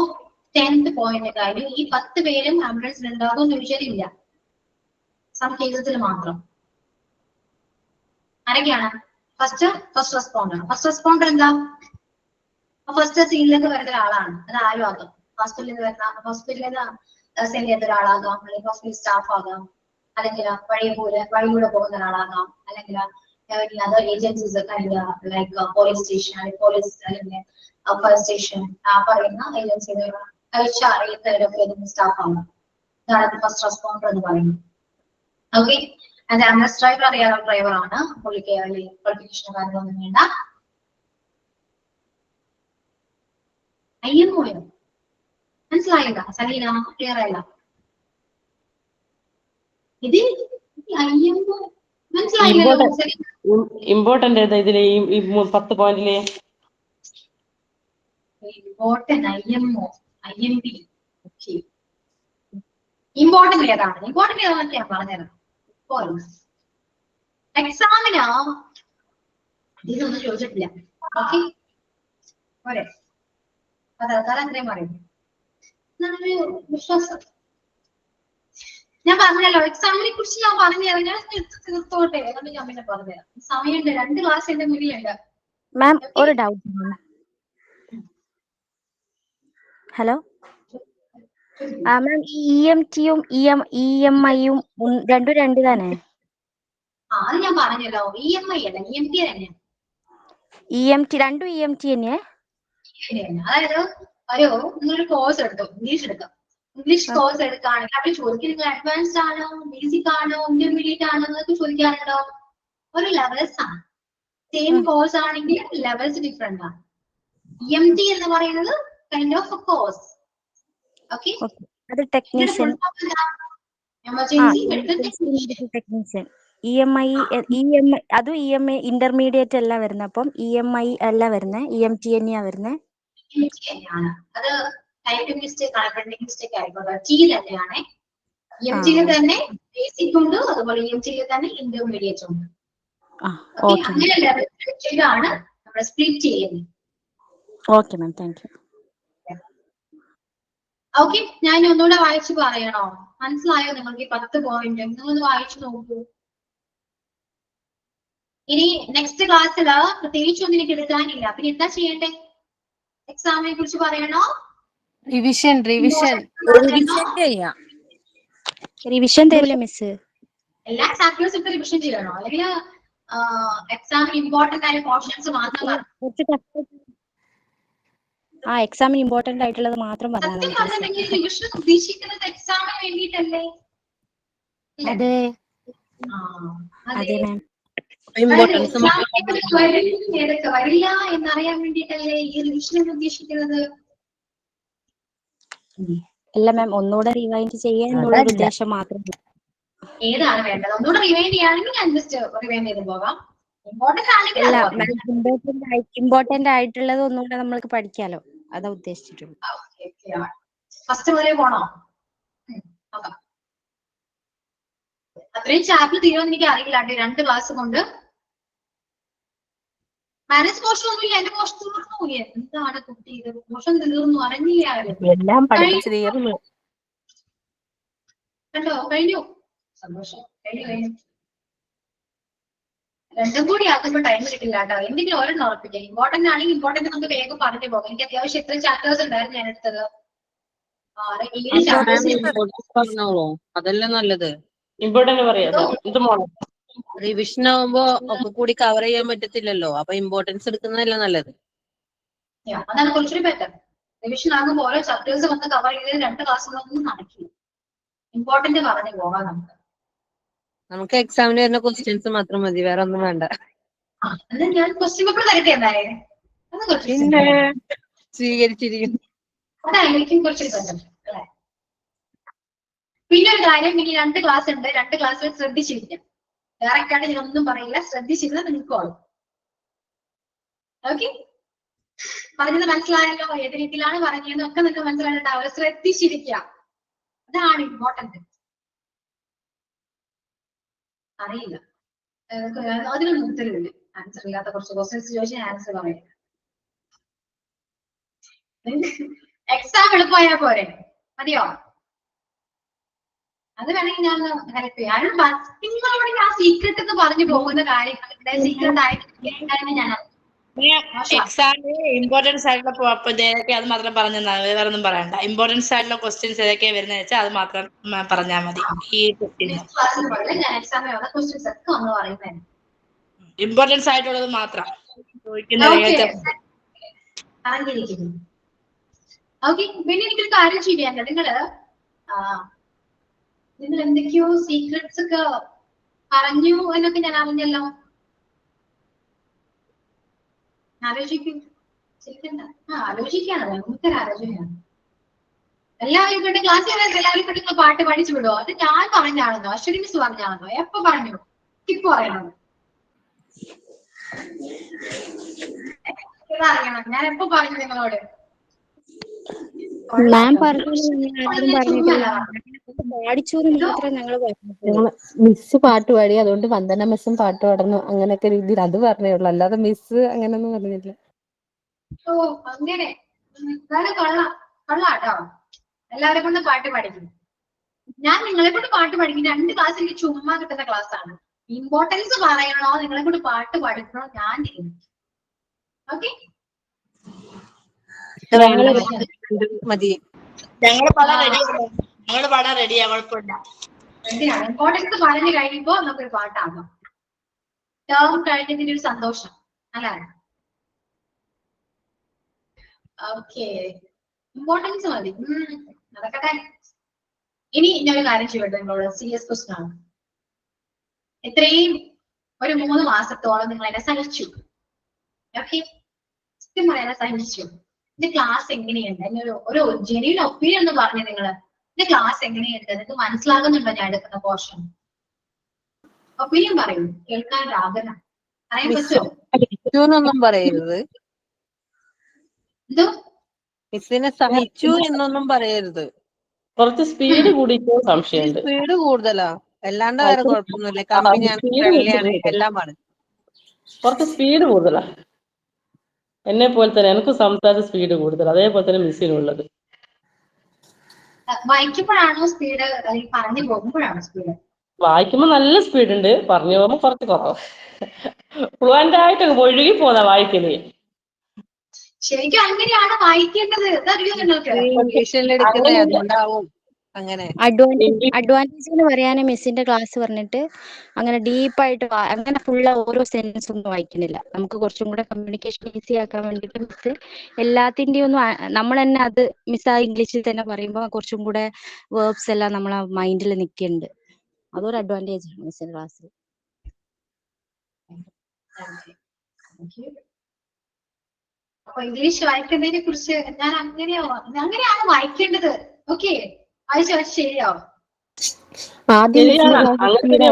10th പോയിന്റ് കാര്യം ഈ 10 പേരും ആംബുലൻസിൽ ഉണ്ടാകും എന്ന് ചോദിച്ചാലില്ല, സം കേസസിൽ മാത്രം. ആരൊക്കെയാണ്? First responder. ഫസ്റ്റ് റെസ്പോണ്ടർ എന്താ? ഫസ്റ്റ് സീനിലേക്ക് വരുന്ന ഒരാളാണ്. അത് ആരും ആകാം. ഹോസ്പിറ്റലിൽ നിന്ന് സെൻഡ് ചെയ്ത ഒരാളാകാം, അല്ലെങ്കിൽ ഹോസ്പിറ്റൽ സ്റ്റാഫ് ആകാം, അല്ലെങ്കിൽ വഴിയിലൂടെ പോകുന്ന ഒരാളാകാം, അല്ലെങ്കിൽ other agencies like police station അല്ലെങ്കിൽ പോലീസ് അല്ലെങ്കിൽ ഫയർ സ്റ്റേഷൻ പറയുന്ന ഏജൻസിയുടെ സ്റ്റാഫ് ആണ്. ഇതാണ് ഫസ്റ്റ് റെസ്പോണ്ടർ എന്ന് പറയുന്നത്. ഓക്കെ, അത് ആംബുലൻസ് ഡ്രൈവർ അറിയാതെ ഡ്രൈവറാണ്. പുള്ളിക്ക് ക്വാളിഫിക്കേഷനോ കാര്യങ്ങളൊന്നും വേണ്ട. IMO മനസ്സിലായില്ല സലീന? ക്ലിയർ ആയില്ല? ഇത് IMO മനസ്സിലായില്ലല്ലോ സലീന? ഇമ്പോർട്ടന്റ് ഏതാ ഇതില് ഈ 10 പോയിന്റില്? Important IMO IMP. Okay, important ഏതാണ്? ഇമ്പോർട്ടന്റ് ഏതാണെന്ന് ഞാൻ പറഞ്ഞുതരാം. എക്സാമിന് ഇതൊന്നും ചോദിച്ചിട്ടില്ല. ഓക്കെ, പോരെ? അത്രയും പറയും. നല്ലൊരു വിശ്വാസം. ഞാൻ പറഞ്ഞല്ലോ എക്സാമിനെ കുറിച്ച് ഞാൻ പറഞ്ഞുതരാം. ഞാൻ തീർത്തോട്ടെ, അതുകൊണ്ട് ഞാൻ പിന്നെ പറഞ്ഞുതരാം. സമയമുണ്ട്, 2 ക്ലാസ് എന്റെ മുന്നിലുണ്ട്. മാം ഒരു ഡൗട്ട്. ഹലോ മാം, ഈ EMTയും EMIയും രണ്ടും രണ്ട് തന്നെ? അത് ഞാൻ പറഞ്ഞല്ലോ, EMI അല്ല EMT തന്നെ. EMT രണ്ടും EMT തന്നെ. അതായത് നിങ്ങളൊരു കോഴ്സ് എടുത്തു, ഇംഗ്ലീഷ് എടുക്കാം. ഇംഗ്ലീഷ് കോഴ്സ് എടുക്കുകയാണെങ്കിൽ അവർ ചോദിക്കും നിങ്ങൾ അഡ്വാൻസ്ഡ് ആണോ, ബേസിക് ആണോ, ഇന്റർമീഡിയറ്റ് ആണോ എന്നൊക്കെ ചോദിക്കാറുണ്ടോ? ഒരു ലെവൽസ് ആണ്. സെയിം കോഴ്സ് ആണെങ്കിൽ ലെവൽസ് ഡിഫറെന്റ് ആണ്. EMT എന്ന് പറയുന്നത് kind of a course. Okay, അത് technician. Emergency medical technician. EMI അതും EMI ഇന്റർമീഡിയറ്റ് അല്ല വരുന്നത്. അപ്പം EMI അല്ല വരുന്നത്, EMT തന്നെയാ വരുന്നത്. അത് ടൈപ്പിംഗ് മിസ്റ്റേക്ക് ആണ്, പ്രിന്റിംഗ് മിസ്റ്റേക്ക് ആയിക്കോട്ടെ. T തന്നെയാണ്. EMT തന്നെ ബേസിക് ഉണ്ട്, അതുപോലെ EMT തന്നെ ഇന്റർമീഡിയറ്റ് ഉണ്ട്. അങ്ങനെ ലെവലാണ് നമ്മൾ സ്പ്ലിറ്റ് ചെയ്യുന്നത്. Okay ma'am, thank you. Okay, ഞാൻ ഒന്നുകൂടെ വായിച്ചു പറയണോ? മനസ്സിലായോ നിങ്ങൾക്ക്? 10 പോയിന്റ് നിങ്ങളൊന്ന് വായിച്ചു നോക്കൂ. ഇനി നെക്സ്റ്റ് ക്ലാസ്സിൽ പ്രത്യേകിച്ച് ഒന്നും എനിക്ക് എടുക്കാനില്ല. പിന്നെ എന്താ ചെയ്യണ്ടേ? എക്സാമിനെ കുറിച്ച് പറയണോ? റിവിഷൻ തരില്ല മിസ്? എല്ലാ ചാപ്റ്റേഴ്സും ഇപ്പൊ റിവിഷൻ ചെയ്യണോ? അല്ലെങ്കിൽ എക്സാമിന് ഇമ്പോർട്ടന്റ് ആയ പോർഷൻസ് മാത്രം? എക്സാമിന് ഇമ്പോർട്ടന്റ് ആയിട്ടുള്ളത് മാത്രം പറഞ്ഞാൽ സത്യം പറഞ്ഞിട്ടുണ്ടെങ്കിൽ റിവിഷൻ ഉദ്ദേശിക്കുന്നത് എക്സാമിന് വേണ്ടിയിട്ടല്ലേ? അതെ അതെ മാം. ഏതൊക്കെ വരില്ല എന്നറിയാൻ വേണ്ടിയിട്ടല്ലേ ഈ റിവിഷൻ ഉദ്ദേശിക്കുന്നത്? അല്ല മാം, ഒന്നുകൂടെ റിവൈൻഡ് ചെയ്യാനുള്ള ഉദ്ദേശം മാത്രം. ഏതാണ് വേണ്ടത്? ഒന്നുകൂടെ റിവൈൻഡ് ചെയ്യുകയാണെങ്കിൽ ഞാൻ ജസ്റ്റ് റിവൈൻഡ് ചെയ്ത് പോകാം. ഇമ്പോർട്ടന്റ് ആണെങ്കിൽ ഇമ്പോർട്ടന്റ് ആയിട്ടുള്ളത് ഒന്നുകൂടെ നമ്മൾക്ക് പഠിക്കാലോ, അതാ ഉദ്ദേശിച്ചിട്ടുള്ളൂ. ഫസ്റ്റ് മുതലേ പോണോ? അത്രയും ചാപ്റ്റർ തീരുമെന്ന് എനിക്ക് അറിയില്ല. 2 ക്ലാസ് കൊണ്ട് മാനേജ് പോർഷൻ ഒന്നുമില്ല. എന്റെ പോർഷൻ തീർന്നു. എന്താണ് കുട്ടി ഇത്? പോർഷൻ തീർന്നു, അറിഞ്ഞില്ല. എല്ലാം പഠിപ്പിച്ച് തീർന്നു. കണ്ടോ? കഴിഞ്ഞു. സന്തോഷം. കഴിഞ്ഞു. 2 കൂടി ആക്കുമ്പോ ടൈം കിട്ടില്ല കേട്ടോ. എന്തെങ്കിലും ഒരെണ്ണം ഉറപ്പിക്കാം. ഇമ്പോർട്ടന്റ് ആണെങ്കിൽ ഇമ്പോർട്ടന്റ് നമുക്ക് വേഗം പറഞ്ഞു പോകാം. എനിക്ക് അത്യാവശ്യം എത്ര ചാപ്റ്റേഴ്സ് ഉണ്ടായിരുന്നു ഞാൻ എടുത്തത്? അതല്ലേ നല്ലത്. ഇമ്പോർട്ടന്റ് പറയാം. റിവിഷൻ ആവുമ്പോ ഒക്കെ കൂടി കവർ ചെയ്യാൻ പറ്റത്തില്ലല്ലോ. അപ്പൊ ഇമ്പോർട്ടൻസ് എടുക്കുന്നതല്ല നല്ലത്. അതാണ് കുറച്ചുകൂടി ബെറ്റർ. റിവിഷൻ ആകുമ്പോൾ ഓരോ ചാപ്റ്റേഴ്സ് വന്ന് കവർ ചെയ്ത് 2 ക്ലാസ്സുകളൊന്നും നടക്കില്ല. ഇമ്പോർട്ടന്റ് പറഞ്ഞു പോകാം നമുക്ക് എക്സാമിന് വരുന്ന ക്വസ്റ്റ്യൻസ് മാത്രം മതി, വേറെ ഒന്നും വേണ്ട. ഞാൻ ക്വസ്റ്റ്യൻ പേപ്പർ തരട്ടെ? എന്തായാലും പിന്നെ സ്വീകരിച്ചിരിക്കും. അതായിരിക്കും കുറച്ചൊരു ബെറ്റർ അല്ലെ? പിന്നെ ഒരു കാര്യം, ഇനി 2 ക്ലാസ് ഉണ്ട്. 2 ക്ലാസ്സിൽ ശ്രദ്ധിച്ചിരിക്കാം. ഡയറക്റ്റ് ആയിട്ട് ഞാനൊന്നും പറയില്ല, ശ്രദ്ധിച്ചിരുന്നാൽ നിങ്ങൾക്ക് ഓടും. ഓക്കെ, പറഞ്ഞത് മനസ്സിലായല്ലോ? ഏത് രീതിയിലാണ് പറഞ്ഞതെന്നൊക്കെ നിങ്ങൾക്ക് മനസ്സിലായിട്ടുണ്ടാവുക. ശ്രദ്ധിച്ചിരിക്കാം, അതാണ് ഇമ്പോർട്ടന്റ്. അറിയില്ല, അതിനൊന്നും ഉത്തരവില്ല. ആൻസർ ഇല്ലാത്ത കുറച്ച് ക്വസ്റ്റ്യൻസ് ചോദിച്ചാൽ ആൻസർ പറയില്ല. എക്സാം എളുപ്പമായാൽ പോരെ? മതിയോ? അത് വേണമെങ്കിൽ ഞാൻ ഹെൽപ്പ് ചെയ്യാം. നിങ്ങളോട് ഞാൻ സീക്രട്ട് എന്ന് പറഞ്ഞു പോകുന്ന കാര്യങ്ങളുടെ സീക്രട്ട് ആയിട്ട് ഞാൻ എക്സാമിന് ഇമ്പോർട്ടൻസ് ആയിട്ടുള്ള ഏതൊക്കെ അത് മാത്രം പറഞ്ഞാൽ വേറെ ഒന്നും പറയണ്ട. ഇമ്പോർട്ടൻസ് ആയിട്ടുള്ള ക്വസ്റ്റ്യൻസ് ഏതൊക്കെയാ വരുന്നത് വെച്ചാൽ അത് മാത്രം പറഞ്ഞാൽ മതി. ഈ ഞാൻ എക്സാമിന് വന്ന ക്വസ്റ്റ്യൻസ് ഒക്കെ ഒന്ന് പറയുന്നത് ഇമ്പോർട്ടൻസ് ആയിട്ടുള്ളത് മാത്രം അറിഞ്ഞിരിക്കുന്നു. ഓക്കെ, പിന്നെ എനിക്കൊരു കാര്യം ചെയ്യാനുണ്ട്. നിങ്ങൾ എന്തൊക്കെയോ സീക്രട്സ് ഒക്കെ പറഞ്ഞു എന്നൊക്കെ ഞാൻ അറിഞ്ഞല്ലോ. ആലോചിക്കും, ശരിക്കണ്ട. ആലോചിക്കാണ്, ഭയങ്കര ആലോചനയാണ്. എല്ലാവരും ഇവിടെ ക്ലാസ്സിൽ എല്ലാവരും ഇവിടെ പാട്ട് പഠിച്ചു വിടുവോ? അത് ഞാൻ പറഞ്ഞാണെന്നോ അശ്വതി മിസ് പറഞ്ഞാണെന്നോ? എപ്പോ പറഞ്ഞു? ഇപ്പൊ അറിയണം. അറിയണം ഞാൻ എപ്പോ പറഞ്ഞു നിങ്ങളോട്? മാം പറഞ്ഞു, പാടിച്ചു മാത്രമേ ഞങ്ങൾ പറഞ്ഞിട്ടുള്ളൂ. മിസ് പാട്ട് പാടി, അതുകൊണ്ട് വന്ദന മിസ്സും പാട്ട് പാടുന്നു, അങ്ങനെയൊക്കെ രീതിയിൽ അത് പറഞ്ഞേ ഉള്ളൂ. അല്ലാതെ മിസ് അങ്ങനെയൊന്നും പറഞ്ഞില്ല. ഓ അങ്ങനെ കൊള്ളാട്ടോ. എല്ലാവരെ കൊണ്ട് പാട്ട് പഠിക്കും. ഞാൻ നിങ്ങളെ കൊണ്ട് പാട്ട് പഠിക്കും. 2 ക്ലാസ് എനിക്ക് ചുമ്മാ കിട്ടുന്ന ക്ലാസ് ആണ്. ഇമ്പോർട്ടൻസ് പറയണോ നിങ്ങളെ കൊണ്ട് പാട്ട് പഠിക്കണോ ഞാൻ തീരുമാനിക്കും. ഓക്കെ, മതി. ഞങ്ങള് പാടാൻ റെഡിയാ, കുഴപ്പമില്ല. എന്തിനാണ് ഇമ്പോർട്ടൻസ് പറഞ്ഞു കഴിയുമ്പോ നമുക്കൊരു പാട്ടാകാം. ടേം കഴിഞ്ഞതിന്റെ ഒരു സന്തോഷം അല്ലേ? ഓക്കെ, ഇമ്പോർട്ടൻസ് മതി. നടക്കട്ടെ. ഇനി ഞാനൊരു കാര്യം ചെയ്യട്ടെ നിങ്ങളോട്. CS ക്വസ്റ്റൻ ആണ്. ഇത്രയും ഒരു 3 മാസത്തോളം നിങ്ങൾ എന്നെ സഹിച്ചു. ഓക്കെ, സത്യം പറയാൻ സഹിച്ചു. എന്റെ ക്ലാസ് എങ്ങനെയുണ്ട്? ഒരു ജെന്യൂൻ ഒപ്പീനിയൻ എന്ന് പറഞ്ഞു നിങ്ങള്. എന്റെ ക്ലാസ് എങ്ങനെയുണ്ട്? നിങ്ങൾക്ക് മനസ്സിലാകുന്നുണ്ടോ ഞാൻ എടുക്കുന്ന പോർഷൻ? ഒപ്പീനിയൻ പറയൂ, കേൾക്കാൻ ആഗ്രഹം. പറയാൻ പറ്റുമോ? പറയരുത്. എന്തോ മിസ്സിനെ സഹിച്ചു എന്നൊന്നും പറയരുത്. കുറച്ച് സ്പീഡ് കൂടിയിട്ട് സംശയമുണ്ട്. സ്പീഡ് കൂടുതലാ, അല്ലാണ്ട് വേറെ കുഴപ്പമൊന്നുമില്ല. കമ്പനിയാണ്, ഫ്രണ്ട്ലിയാണ്, എല്ലാമാണ്. കുറച്ച് സ്പീഡ് കൂടുതലാ. എന്നെ പോലെ തന്നെ എനിക്ക് സംസാരിച്ച സ്പീഡ് കൂടുതൽ, അതേപോലെ തന്നെ മിസ്സിനുള്ളത്. വായിക്കുമ്പോഴാണോ സ്പീഡ്, അല്ലെങ്കിൽ പറഞ്ഞു പോകുമ്പോഴാണോ സ്പീഡ്? വായിക്കുമ്പോ നല്ല സ്പീഡ് ഉണ്ട്, പറഞ്ഞു പോകുമ്പോ കുറച്ച് കുറവ്. ഫ്ലുവന്റ് ആയിട്ട് ഒഴുകി പോതാ വായിക്കല്. ശരിക്കും അങ്ങനെയാണ് വായിക്കേണ്ടത്. അതറിയോ നിങ്ങൾക്ക്? അങ്ങനെ അഡ്വാൻറ്റേജ് എന്ന് പറയാനും മിസ്സിന്റെ ക്ലാസ് പറഞ്ഞിട്ട് അങ്ങനെ ഡീപ്പായിട്ട് അങ്ങനെ ഫുള്ള് ഓരോ സെന്റൻസ് ഒന്നും വായിക്കുന്നില്ല. നമുക്ക് കുറച്ചും കൂടെ കമ്മ്യൂണിക്കേഷൻ ഈസി ആക്കാൻ വേണ്ടിയിട്ട് മിസ് എല്ലാത്തിന്റെയും ഒന്നും നമ്മൾ തന്നെ അത് മിസ് ആ ഇംഗ്ലീഷിൽ തന്നെ പറയുമ്പോൾ കുറച്ചും കൂടെ വേർബ്സ് എല്ലാം നമ്മളെ മൈൻഡിൽ നിൽക്കുന്നുണ്ട്. അതൊരു അഡ്വാൻറ്റേജ് ആണ് മിസ്സിന്റെ ക്ലാസ്സിൽ. അപ്പൊ ഇംഗ്ലീഷ് വായിക്കുന്നതിനെ കുറിച്ച് ഞാൻ അങ്ങനെയാണ് വായിക്കേണ്ടത്. ഓക്കെ, വായിച്ചു ശരിയോ? ശരിയാണ്, അങ്ങനെ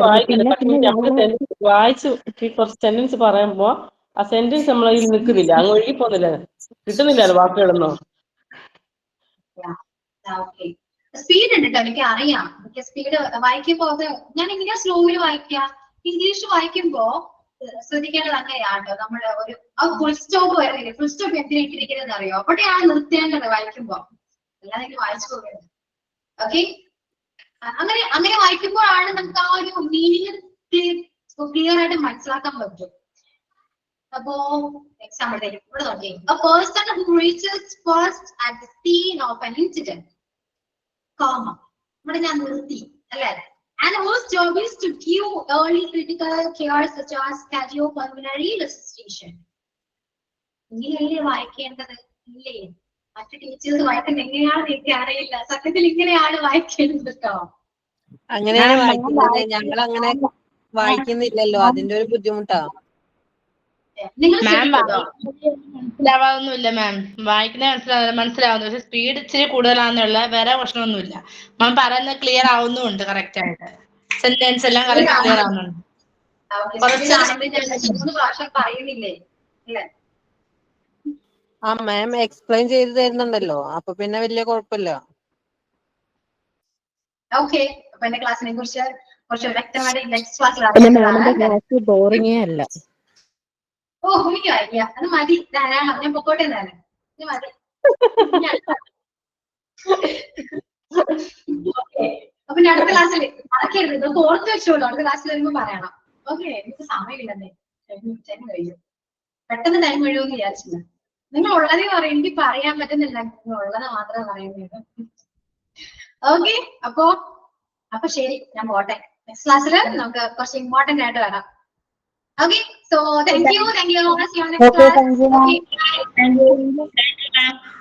വായിച്ചു കുറച്ച് സെന്റൻസ് പറയുമ്പോ ആ സെന്റൻസ് നമ്മളതിൽ നിൽക്കുന്നില്ല, അങ്ങ് ഒഴുകി പോകുന്നില്ല, കിട്ടുന്നില്ലല്ലോ വാക്കുകളൊന്നും. സ്പീഡ് ഉണ്ട് കേട്ടോ, എനിക്ക് അറിയാം. സ്പീഡ് വായിക്കുമ്പോ അത് ഞാൻ എങ്ങനെയാ സ്ലോയിൽ വായിക്കുക. ഇംഗ്ലീഷ് വായിക്കുമ്പോ ശ്രദ്ധിക്കേണ്ടത് അങ്ങനെയാട്ടോ. നമ്മള് ഒരു ഫുൾ സ്റ്റോപ്പ് വരുന്നില്ല. ഫുൾ സ്റ്റോപ്പ് എന്തിനാ ഇട്ടിരിക്കുന്നത് അറിയോ? അവിടെയാണ് നിർത്തേണ്ടത് വായിക്കുമ്പോ, അല്ലാതെ എനിക്ക് വായിച്ചു പോകരുത്. ഓക്കെ, അങ്ങനെ വായിക്കുമ്പോഴാണ് നമുക്ക് ആ ഒരു മീനിങ് ക്ലിയർ ആയിട്ട് മനസ്സിലാക്കാൻ പറ്റും. അപ്പോ എക്സാമ്പിൾ ഇവിടെ നോക്കി. A person who reaches first at the scene of an incident, comma, ഇവിടെ ഞാൻ നിർത്തി അല്ലേ? And whose job is to give early critical care such as cardiopulmonary resuscitation. ഇങ്ങനെയല്ലേ വായിക്കേണ്ടത്? ഇല്ലേ? മറ്റു ടീച്ചേഴ്സ് വായിക്കുന്നത് എങ്ങനെയാണെന്ന് എനിക്ക് അറിയില്ല. സത്യത്തിൽ ഇങ്ങനെയാണ് വായിക്കേണ്ടത് കേട്ടോ. അങ്ങനെയാണ് വായിക്കുന്നത്. ഞങ്ങൾ അങ്ങനെ വായിക്കുന്നില്ലല്ലോ, അതിന്റെ ഒരു ബുദ്ധിമുട്ടാ. നിങ്ങൾ മനസ്സിലാവാതൊന്നുമില്ല മാം, വായിക്കുന്നത് മനസ്സിലാവുന്നു. പക്ഷെ സ്പീഡ് ഇച്ചിരി കൂടുതലാന്നുള്ള, വേറെ പ്രശ്നമൊന്നുമില്ല. മാം പറയുന്നത് ക്ലിയർ ആവുന്നുണ്ട്, കറക്റ്റ് ആയിട്ട് സെന്റൻസ് എല്ലാം കറക്റ്റ് ക്ലിയർ ആവുന്നുണ്ട്. 3 പ്രാവശ്യം പറയുന്നില്ലേ അല്ലേ? ആ മാം എക്സ്പ്ലെയിൻ ചെയ്ത് തരുന്നുണ്ടല്ലോ, അപ്പൊ പിന്നെ വലിയ കുഴപ്പമില്ല. ഓക്കെ, അപ്പൊ എന്റെ ക്ലാസ്സിനെ കുറിച്ച് കുറച്ച് വ്യക്തമായിട്ട് നെക്സ്റ്റ് ക്ലാസ്സിൽ ബോറിംഗേ അല്ല. ഓ എനിക്ക് അറിയാം, അത് മതി, ധാരാളം. ഞാൻ പൊക്കോട്ടെ തന്നെ, ഇത് മതി. അപ്പൊ അടുത്ത ക്ലാസ്സിൽ മറക്കരുത്, ഇതൊക്കെ ഓർത്ത് വെച്ചോളൂ. അടുത്ത ക്ലാസ്സിൽ വരുമ്പോ പറയണം. ഓക്കെ, എനിക്ക് സമയമില്ലെന്നേ, ടൈം കഴിയും. പെട്ടെന്ന് ടൈം കഴിയുമെന്ന് വിചാരിച്ചില്ല. നിങ്ങൾ ഉള്ളതേ പറയും, എനിക്ക് പറയാൻ പറ്റുന്നില്ല. നിങ്ങൾ ഉള്ളത് മാത്രമേ പറയുന്നത്. ഓക്കെ, അപ്പൊ ശരി, ഞാൻ പോട്ടെ. നെക്സ്റ്റ് ക്ലാസ്സിൽ നമുക്ക് കുറച്ച് ഇമ്പോർട്ടന്റ് ആയിട്ട് വരാം. Okay, so thank you. See you next class. Okay. Thank you.